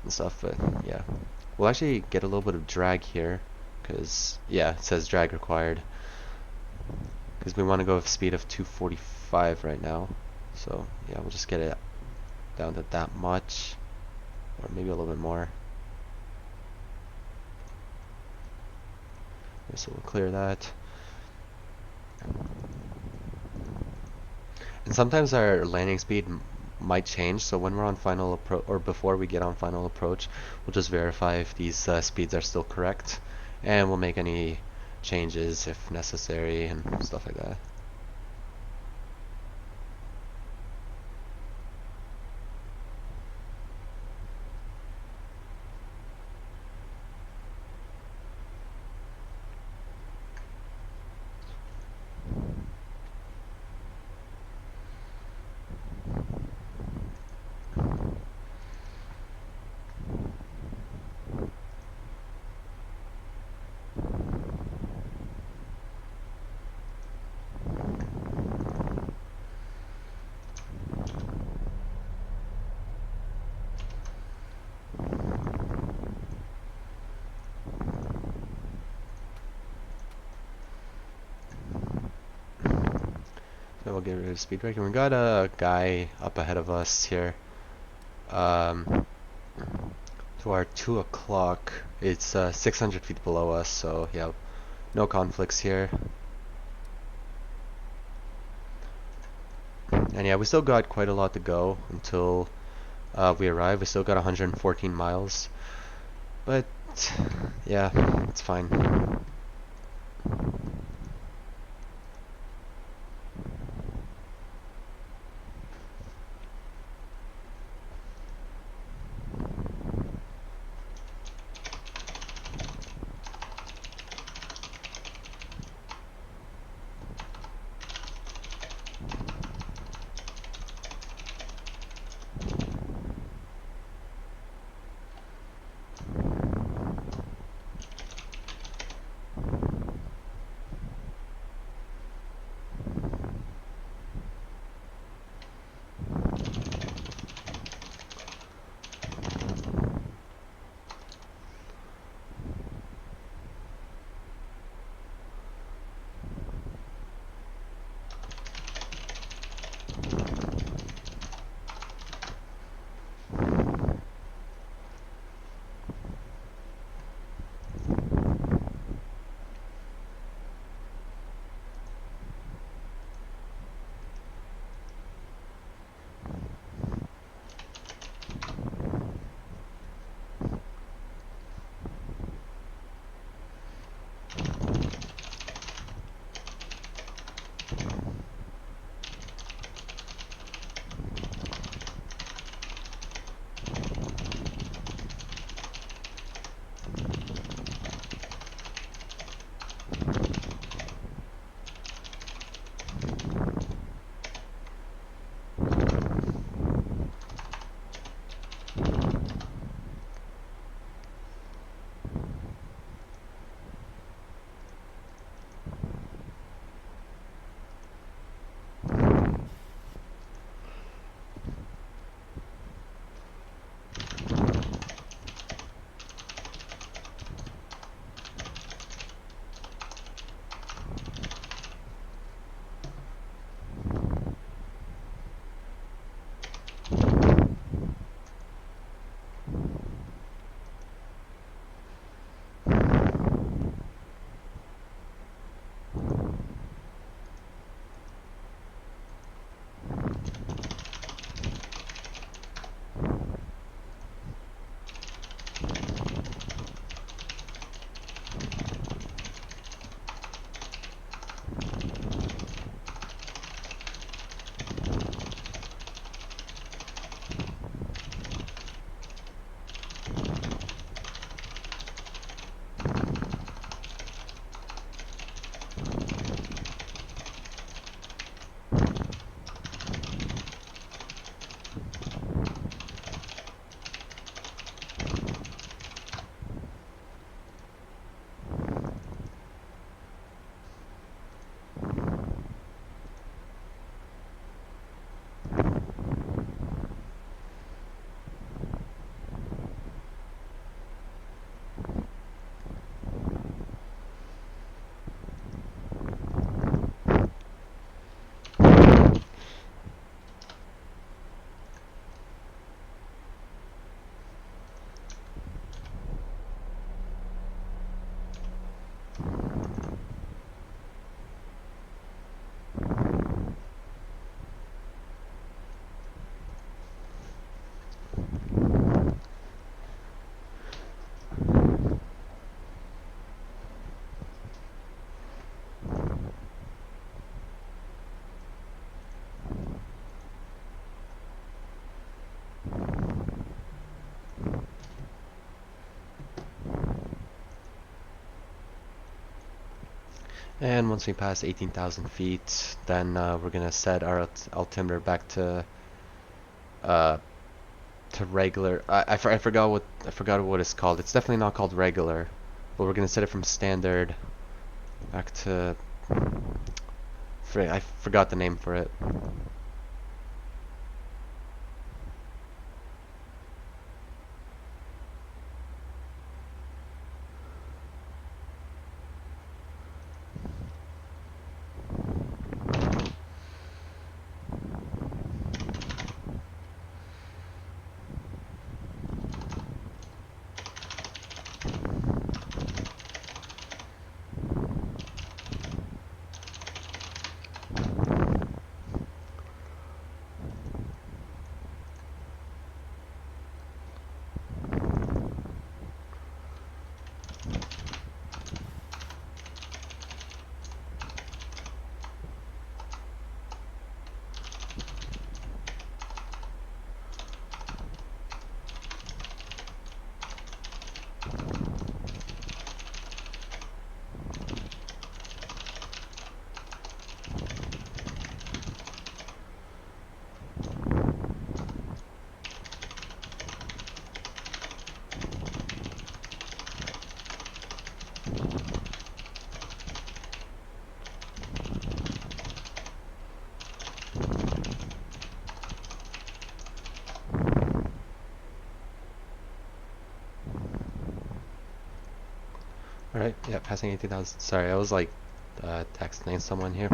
and stuff. But yeah, we'll actually get a little bit of drag here because yeah, it says drag required. Because we want to go with speed of 245 right now. So yeah, we'll just get it down to that much, or maybe a little bit more. Okay, so we'll clear that. And sometimes our landing speed might change, so when we're on final approach, or before we get on final approach, we'll just verify if these speeds are still correct, and we'll make any changes if necessary and stuff like that. So we'll get rid of speed brake, and we got a guy up ahead of us here. To our 2 o'clock, it's 600 feet below us, so yeah, no conflicts here. And yeah, we still got quite a lot to go until we arrive. We still got 114 miles, but yeah, it's fine. And once we pass 18,000 feet, then we're gonna set our altimeter back uh, to regular. I forgot what it's called. It's definitely not called regular, but we're gonna set it from standard back to. I forgot the name for it. Alright, yeah, passing 18,000. Sorry, I was like texting someone here.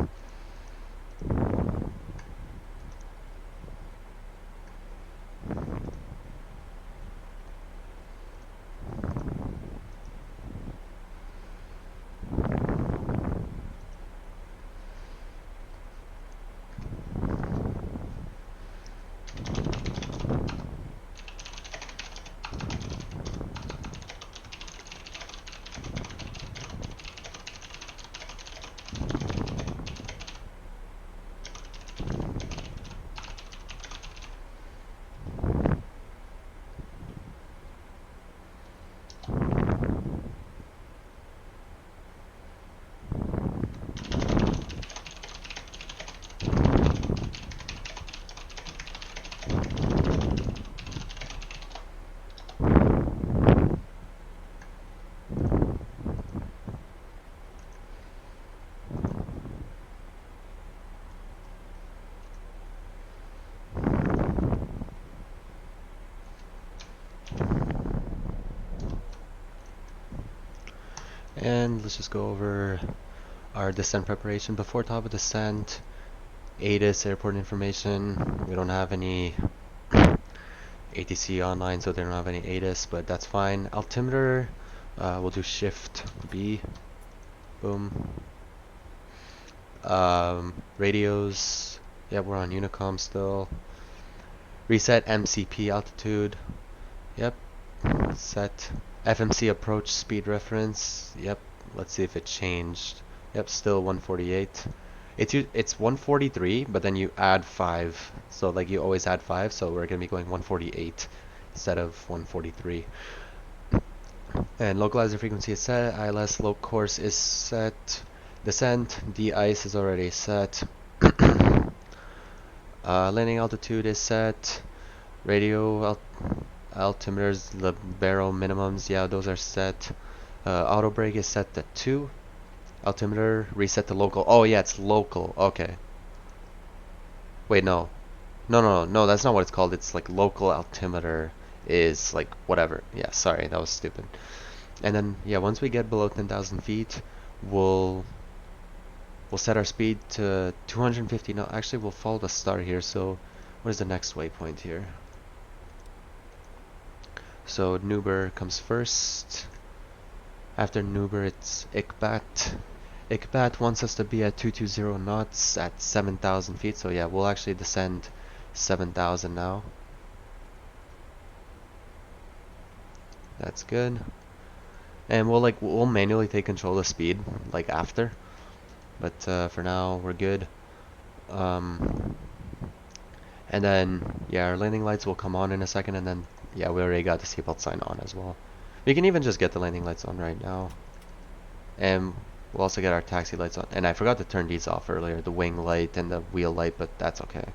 And let's just go over our descent preparation. Before top of descent, ATIS airport information. We don't have any ATC online, so they don't have any ATIS, but that's fine. Altimeter, we'll do shift B. Boom. Radios, yeah, we're on Unicom still. Reset MCP altitude. Yep. Set FMC approach speed reference. Yep. Let's see if it changed. Yep, still 148. It's 143, but then you add 5. So like you always add 5, so we're going to be going 148 instead of 143. And localizer frequency is set. ILS low course is set. Descent, de-ice is already set. Landing altitude is set. Radio altimeters, the barrel minimums, yeah, those are set. Auto brake is set to 2. Altimeter reset to local. Oh yeah, it's local. Okay. Wait, no. No, that's not what it's called. It's like local altimeter is like whatever. Yeah, sorry, that was stupid. And then yeah, once we get below 10,000 feet, we'll set our speed to 250. No, actually we'll follow the star here. So what is the next waypoint here? So Nuber comes first. After Nuber, it's Ikbat. Ikbat wants us to be at 220 knots at 7,000 feet. So yeah, we'll actually descend 7,000 now. That's good. And we'll manually take control of speed like after. But for now, we're good. And then yeah, our landing lights will come on in a second, and then yeah, we already got the seatbelt sign on as well. We can even just get the landing lights on right now. And We'll also get our taxi lights on. And I forgot to turn these off earlier, the wing light and the wheel light, but that's okay.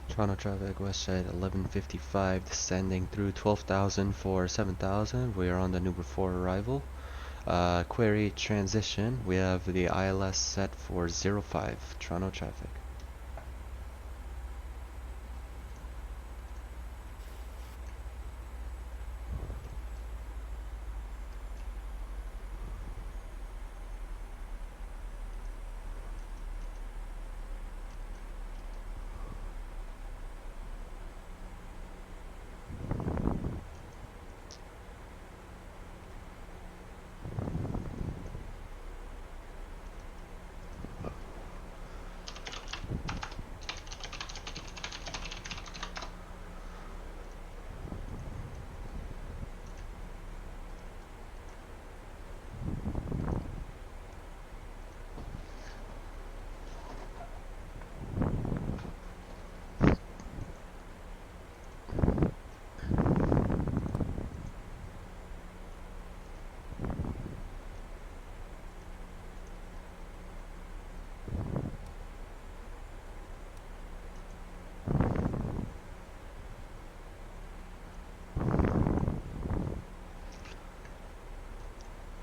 Toronto traffic, west side 11:55, descending through 12,000 for 7,000. We are on the new before arrival. Query transition, we have the ILS set for 05, Toronto traffic.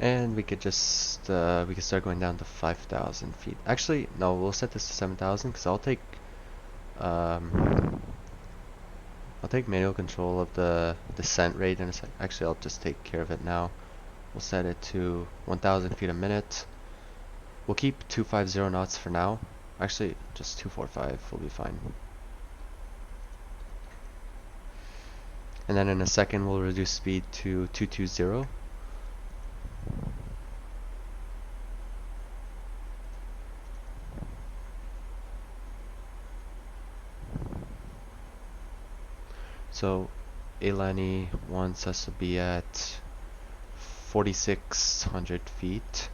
And we could just we could start going down to 5,000 feet. Actually, no, we'll set this to 7,000 because I'll take manual control of the descent rate in a sec. Actually, I'll just take care of it now. We'll set it to 1,000 feet a minute. We'll keep 250 knots for now. Actually, just 245 will be fine. And then in a second, we'll reduce speed to 220. So Elani wants us to be at 4,600 feet,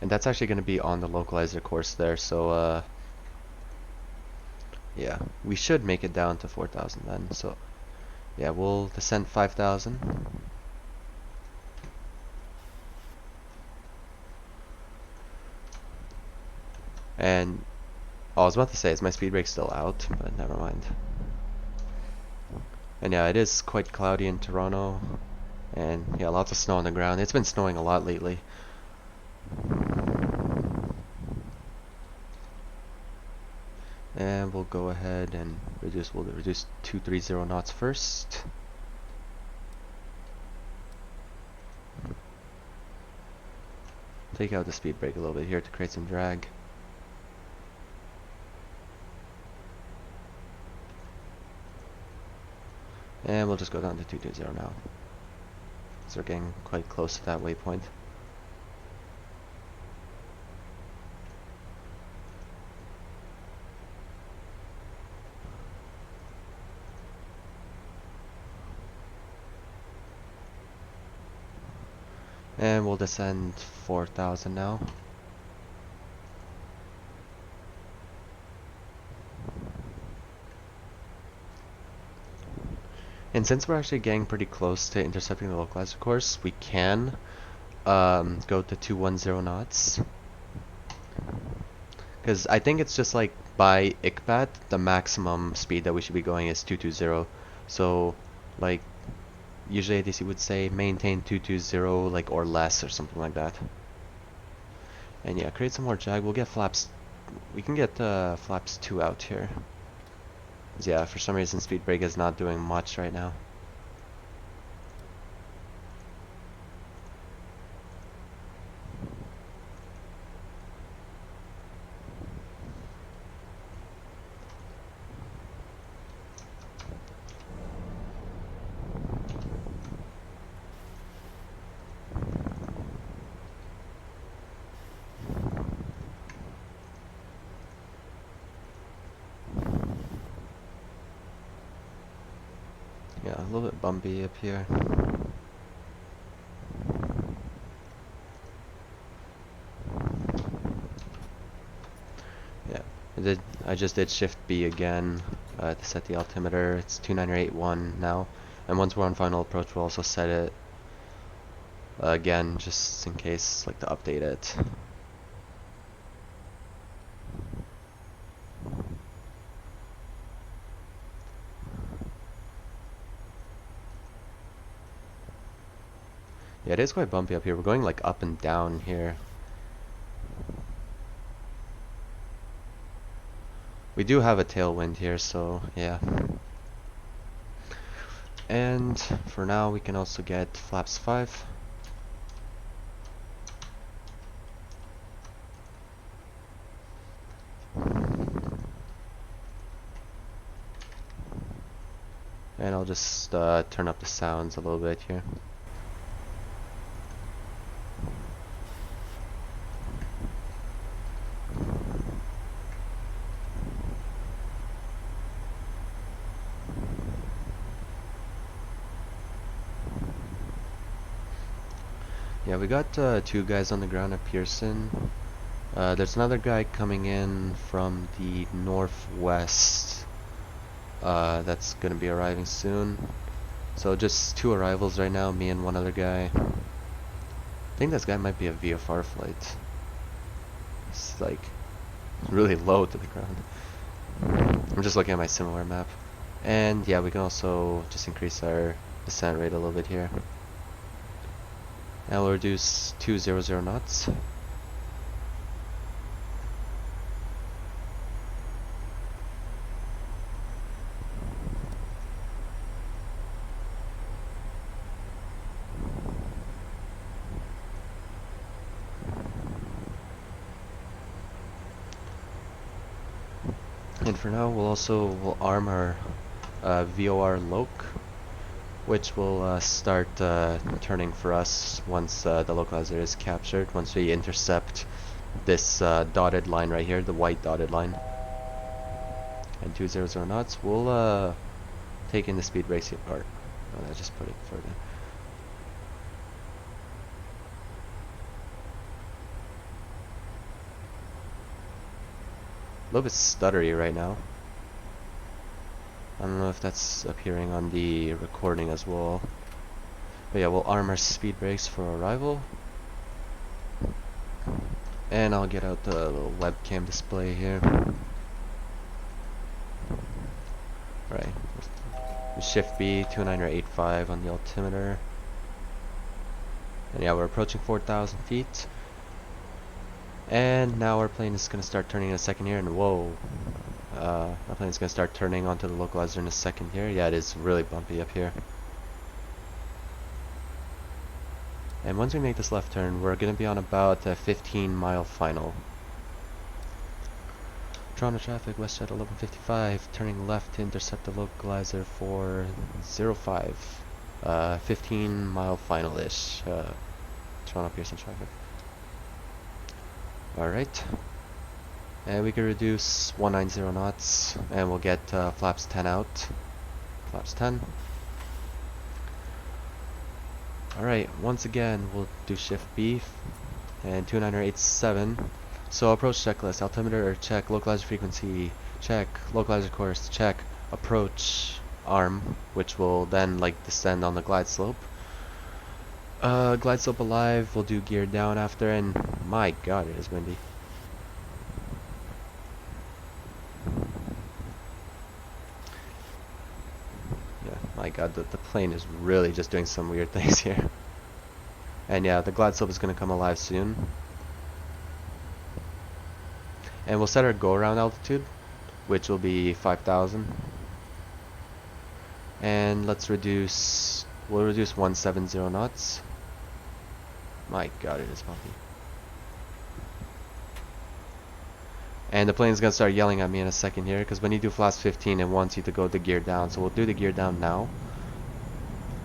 and that's actually going to be on the localizer course there, so yeah, we should make it down to 4,000 then. So yeah, we'll descend 5,000. And I was about to say, is my speed brake still out? But never mind. And yeah, it is quite cloudy in Toronto, and yeah, lots of snow on the ground. It's been snowing a lot lately. And we'll go ahead and we'll reduce 230 knots first. Take out the speed brake a little bit here to create some drag. And we'll just go down to 220 now. So we're getting quite close to that waypoint. And we'll descend 4,000 now. And since we're actually getting pretty close to intercepting the localizer course, we can go to 210 knots. Because I think it's just like by ICBAT, the maximum speed that we should be going is 220. So like usually ATC would say maintain 220 like or less or something like that. And yeah, create some more drag. We'll get flaps. We can get flaps 2 out here. Yeah, for some reason speed brake is not doing much right now. Yeah, a little bit bumpy up here. Yeah, I just did Shift B again to set the altimeter. It's 29881 now, and once we're on final approach, we'll also set it again, just in case, like to update it. Yeah, it is quite bumpy up here. We're going like up and down here. We do have a tailwind here, so yeah. And for now, we can also get flaps 5. And I'll just turn up the sounds a little bit here. Yeah, we got 2 guys on the ground at Pearson. There's another guy coming in from the northwest that's gonna be arriving soon. So just 2 arrivals right now, me and one other guy. I think this guy might be a VFR flight. It's like really low to the ground. I'm just looking at my similar map. And yeah, we can also just increase our descent rate a little bit here. And we'll reduce 200 knots. And for now, we'll arm our VOR Loc, which will start turning for us once the localizer is captured. Once we intercept this dotted line right here, the white dotted line, and 200 knots, we'll take in the speed brakes apart. Oh, I just put it further. A little bit stuttery right now. I don't know if that's appearing on the recording as well. But yeah, we'll arm our speed brakes for arrival. And I'll get out the little webcam display here. Right. Shift B, 29085 on the altimeter. And yeah, we're approaching 4,000 feet. And now our plane is going to start turning in a second here, and whoa. Our plane is going to start turning onto the localizer in a second here. Yeah, it is really bumpy up here. And once we make this left turn, we're going to be on about a 15-mile final. Toronto traffic, westjet 1155, turning left to intercept the localizer for 05. 15-mile final-ish. Toronto Pearson traffic. Alright. And we can reduce 190 knots, and we'll get flaps 10 out. Flaps 10. Alright, once again, we'll do Shift B and 29087. So approach checklist, altimeter check, localizer frequency check, localizer course check, approach arm, which will then like descend on the glide slope. Glide slope alive, we'll do gear down after, and my god, it is windy. Yeah, my god, the plane is really just doing some weird things here. And yeah, the glide slope is going to come alive soon. And we'll set our go-around altitude, which will be 5,000. And let's reduce, we'll reduce 170 knots. My god, it is bumpy. And the plane's gonna start yelling at me in a second here, because when you do flaps 15, it wants you to go the gear down. So we'll do the gear down now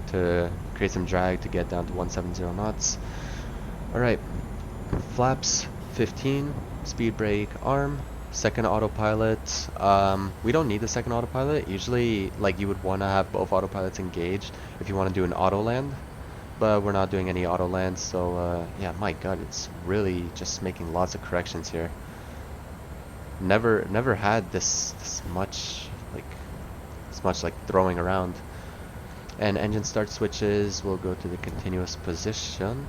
to create some drag to get down to 170 knots. Alright, flaps 15, speed brake arm, Second autopilot. We don't need the second autopilot. Usually, like, you would want to have both autopilots engaged if you want to do an auto land. But we're not doing any auto lands, so yeah, my god, it's really just making lots of corrections here. Never had this much like throwing around. And engine start switches will go to the continuous position.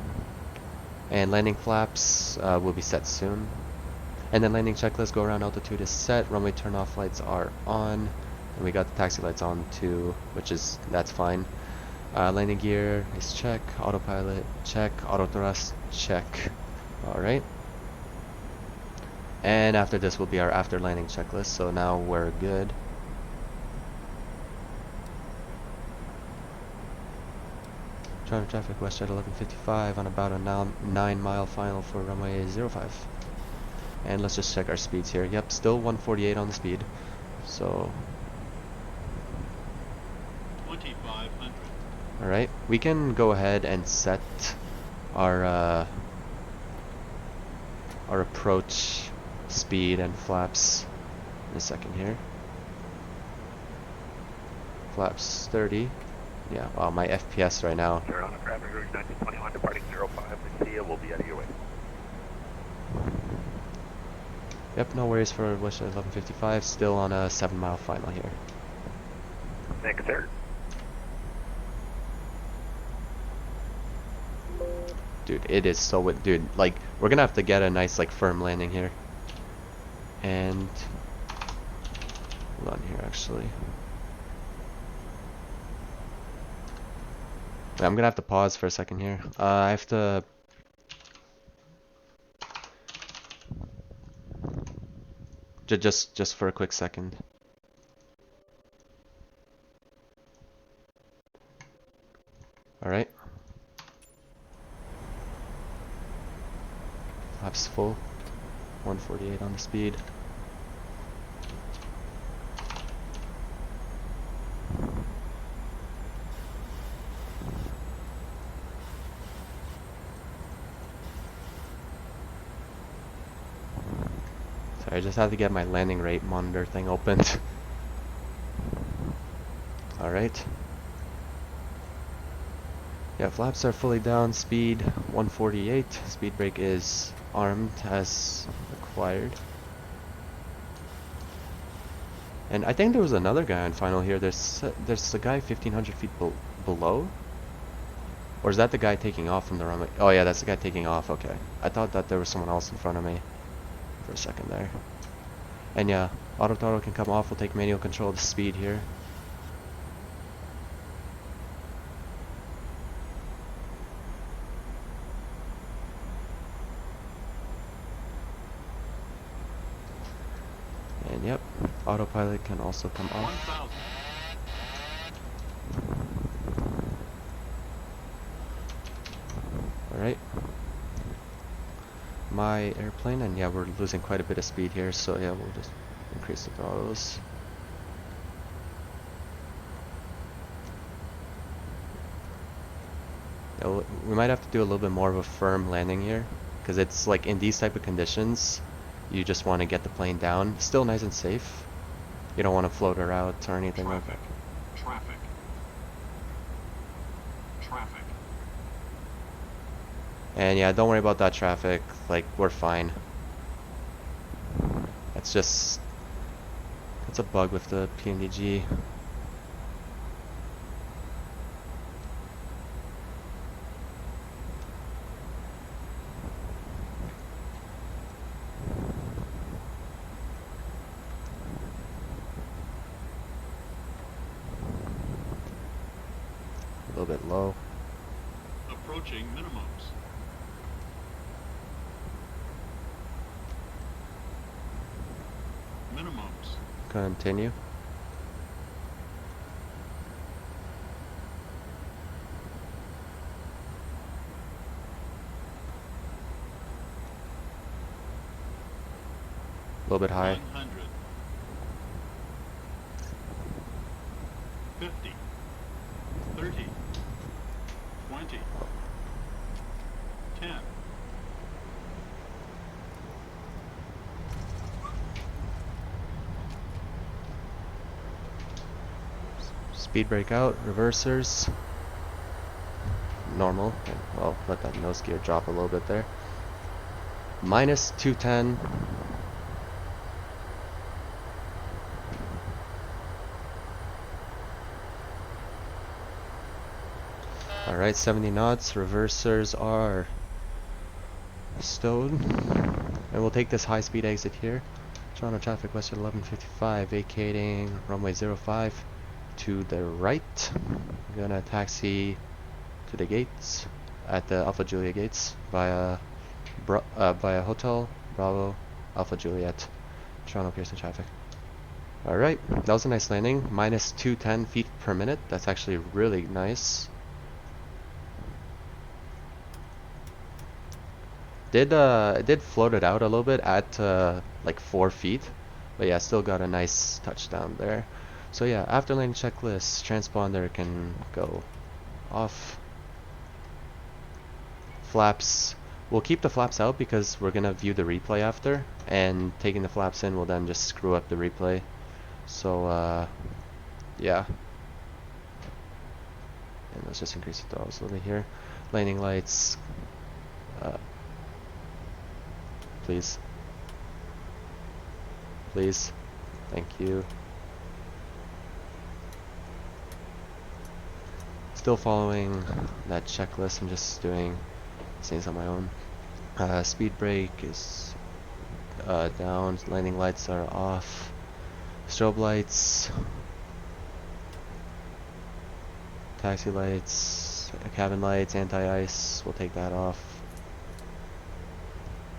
And landing flaps will be set soon. And then landing checklist, go around altitude is set, runway turn off lights are on, and we got the taxi lights on too, that's fine. Landing gear is check, autopilot check, auto thrust check. Alright. And after this will be our after landing checklist, so now we're good. Driver traffic west at 11:55 on about a 9-mile final for runway 05. And let's just check our speeds here. Yep, still 148 on the speed. So 2500. Alright, we can go ahead and set our approach speed and flaps in a second here. Flaps 30. Yeah, wow, my FPS right now. Turn on the traffic route 1921 departing 05. We see you. We'll be out of your way. Yep, no worries for Wish at 11:55. Still on a 7-mile final here. Thanks, sir. Dude, it is so dude, like, we're gonna have to get a nice, like, firm landing here. And hold on here, actually. Wait, I'm gonna have to pause for a second here. I have to. Just for a quick second. All right. Flaps full. 148 on the speed. Sorry, I just had to get my landing rate monitor thing opened. Alright. Yeah, flaps are fully down, speed 148. Speed brake is armed as required. And I think there was another guy on final here. There's a guy 1500 feet below. Or is that the guy taking off from the runway? Oh yeah, that's the guy taking off. Okay. I thought that there was someone else in front of me for a second there. And yeah, auto throttle can come off. We'll take manual control of the speed here. And yep, autopilot can also come off. 1000. Alright. My airplane, and yeah, we're losing quite a bit of speed here, so yeah, we'll just increase the throttles. Yeah, we might have to do a little bit more of a firm landing here, because it's like in these type of conditions, you just want to get the plane down, still nice and safe. You don't want to float her out or anything like that. Traffic. And yeah, don't worry about that traffic, like, we're fine. That's a bug with the PMDG. A little bit low. Approaching minimums. Minimums. Continue. A little bit high. 100. 50. 30. 20. 10. Speed brake out, reversers. Normal. Okay, well, let that nose gear drop a little bit there. Minus 210. Alright, 70 knots. Reversers are stowed. And we'll take this high speed exit here. Toronto traffic western 1155, vacating runway 05 to the right. I'm gonna taxi to the gates at the Alpha Juliet gates via Hotel Bravo Alpha Juliet. Toronto Pearson traffic. Alright, that was a nice landing. Minus 210 feet per minute. That's actually really nice. It did float it out a little bit at like 4 feet, but yeah, still got a nice touchdown there. So yeah, after landing checklist, transponder can go off. Flaps, we'll keep the flaps out because we're gonna view the replay after, and taking the flaps in will then just screw up the replay. So yeah, and let's just increase the throttles a little bit here. Landing lights. Please. Please. Thank you. Still following that checklist. I'm just doing things on my own. Speed brake is down. Landing lights are off. Strobe lights. Taxi lights. Cabin lights. Anti-ice. We'll take that off.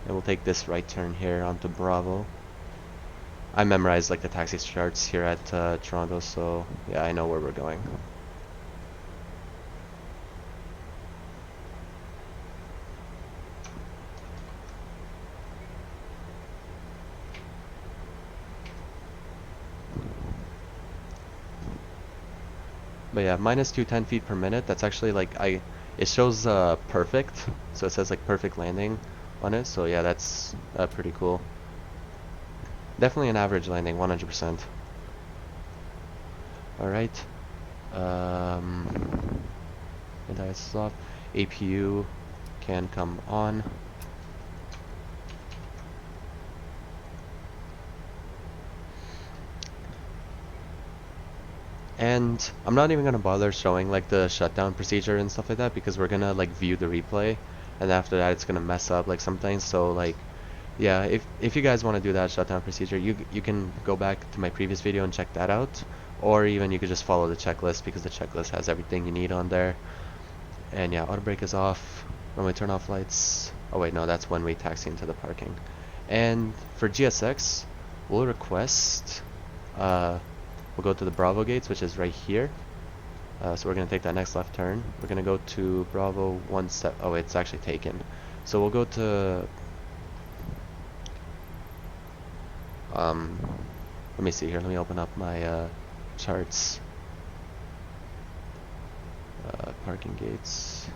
And we'll take this right turn here onto Bravo. I memorized like the taxi charts here at Toronto, so yeah, I know where we're going. But yeah, minus 210 feet per minute. That's actually like it shows perfect, so it says like perfect landing on it. So yeah, that's pretty cool. Definitely an average landing, 100%. All right. Anti-ice is off. APU can come on. And I'm not even gonna bother showing like the shutdown procedure and stuff like that because we're gonna like view the replay, and after that it's gonna mess up like something. So like, yeah, if you guys want to do that shutdown procedure, you can go back to my previous video and check that out, or even you could just follow the checklist because the checklist has everything you need on there. And yeah, auto brake is off. When we turn off lights, oh wait, no, that's when we taxi into the parking. And for GSX, we'll request we'll go to the Bravo gates, which is right here. So we're going to take that next left turn. We're going to go to Bravo 1 step. Oh, it's actually taken. So we'll go to... let me see here. Let me open up my charts. Parking gates.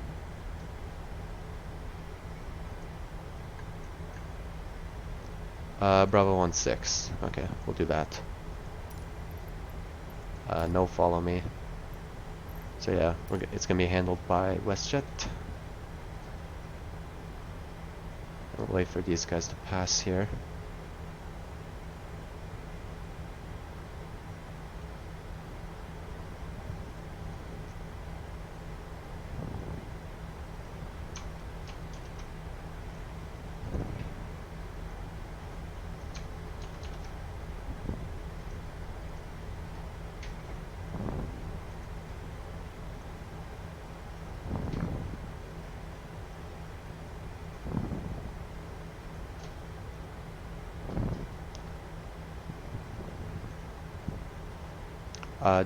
Bravo 1-6. Okay, we'll do that. No follow me. So yeah, it's gonna be handled by WestJet. We'll wait for these guys to pass here.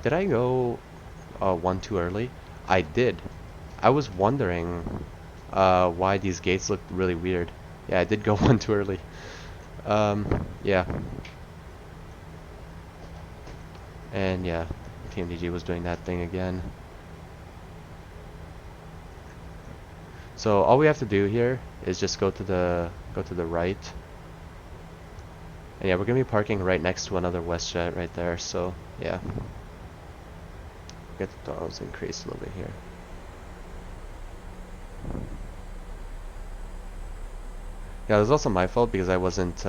Did I go one too early? I did. I was wondering why these gates looked really weird. Yeah, I did go one too early. Yeah. And yeah, PMDG was doing that thing again. So all we have to do here is just go to the right. And yeah, we're gonna be parking right next to another WestJet right there. So yeah. Get the throttles increased a little bit here. Yeah, it was also my fault because I wasn't,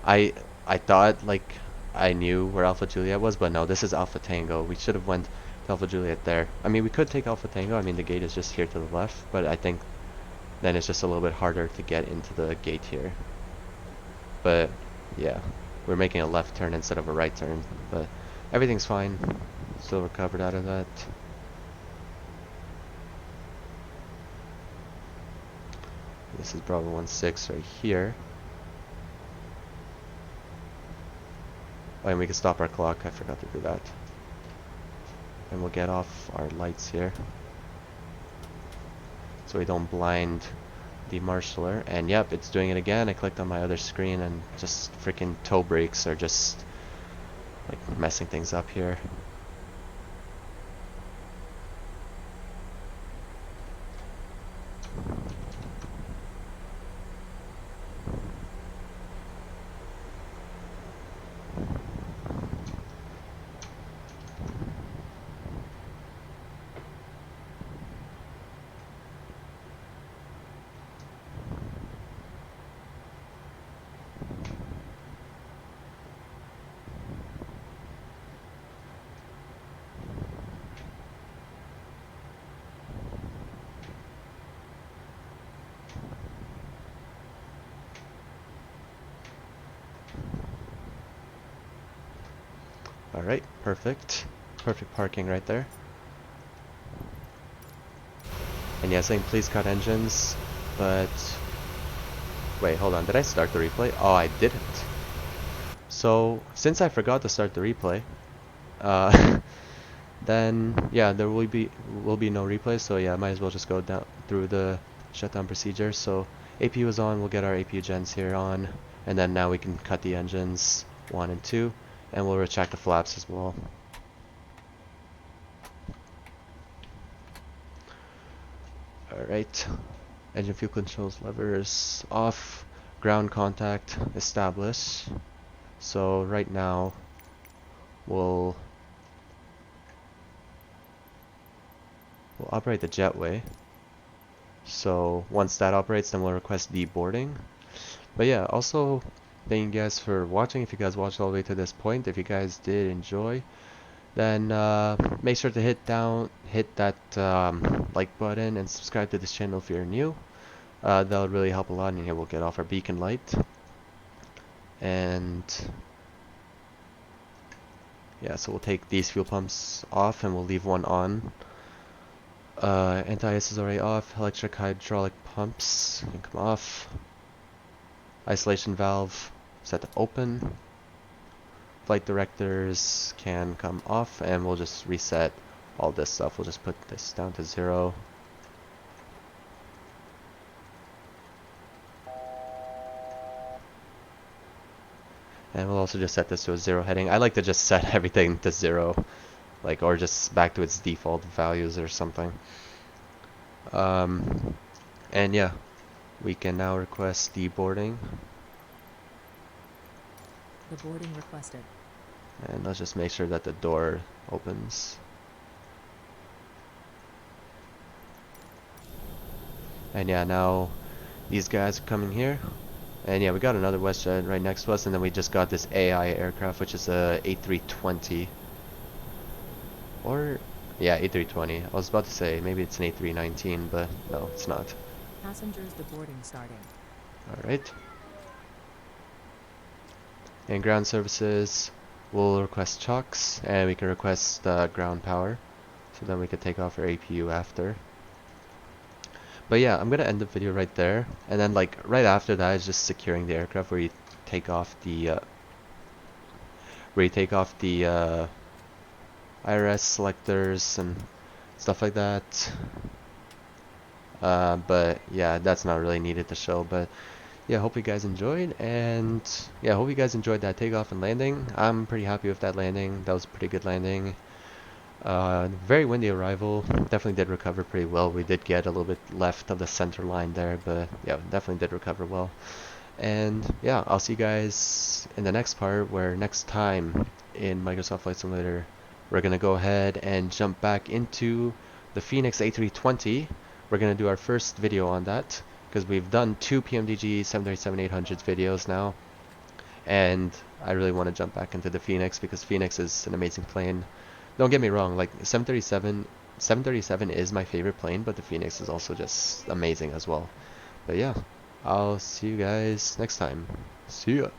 I thought, like, I knew where Alpha Juliet was, but no, this is Alpha Tango. We should have went to Alpha Juliet there. I mean, we could take Alpha Tango. I mean, the gate is just here to the left, but I think then it's just a little bit harder to get into the gate here. But, yeah, we're making a left turn instead of a right turn, but everything's fine. Still recovered out of that. This is Bravo 16 right here. Oh, and we can stop our clock. I forgot to do that. And we'll get off our lights here, so we don't blind the marshaller. And yep, it's doing it again. I clicked on my other screen and just freaking toe brakes are just like messing things up here. Alright, perfect. Perfect parking right there. And yeah, saying please cut engines, but wait, hold on, did I start the replay? Oh, I didn't. So, since I forgot to start the replay, then yeah, there will be no replay, so yeah, I might as well just go down through the shutdown procedure. So, APU is on, we'll get our APU gens here on, and then now we can cut the engines 1 and 2. And we'll retract the flaps as well. Alright. Engine fuel controls levers off. Ground contact established. So right now we'll operate the jetway. So once that operates, then we'll request deboarding. But yeah, also thank you guys for watching. If you guys watched all the way to this point, if you guys did enjoy, then make sure to hit that like button and subscribe to this channel if you're new. That'll really help a lot. And here we'll get off our beacon light, and yeah, so we'll take these fuel pumps off and we'll leave one on. Anti-ice is already off. Electric hydraulic pumps can come off. Isolation valve set to open. Flight directors can come off, and we'll just reset all this stuff. We'll just put this down to 0. And we'll also just set this to a 0 heading. I like to just set everything to 0, like, or just back to its default values or something. And yeah, we can now request deboarding. The boarding requested. And let's just make sure that the door opens. And yeah, now these guys are coming here. And yeah, we got another WestJet right next to us, and then we just got this AI aircraft, which is a A320. Or, yeah, A320. I was about to say, maybe it's an A319, but no, it's not. Passengers deboarding starting. Alright. And ground services, we'll request chocks, and we can request ground power, so then we can take off our APU after. But yeah, I'm gonna end the video right there, and then like right after that is just securing the aircraft, where you take off the IRS selectors and stuff like that. But yeah, that's not really needed to show. But yeah, hope you guys enjoyed, and yeah, hope you guys enjoyed that takeoff and landing. I'm pretty happy with that landing. That was a pretty good landing. Very windy arrival. Definitely did recover pretty well. We did get a little bit left of the center line there, but yeah, definitely did recover well. And yeah, I'll see you guys in the next part, where next time in Microsoft Flight Simulator we're gonna go ahead and jump back into the Phoenix A320. We're gonna do our first video on that because we've done 2 PMDG 737-800s videos now, and I really want to jump back into the Phoenix because Phoenix is an amazing plane. Don't get me wrong, like 737 is my favorite plane, but the Phoenix is also just amazing as well. But yeah, I'll see you guys next time. See ya.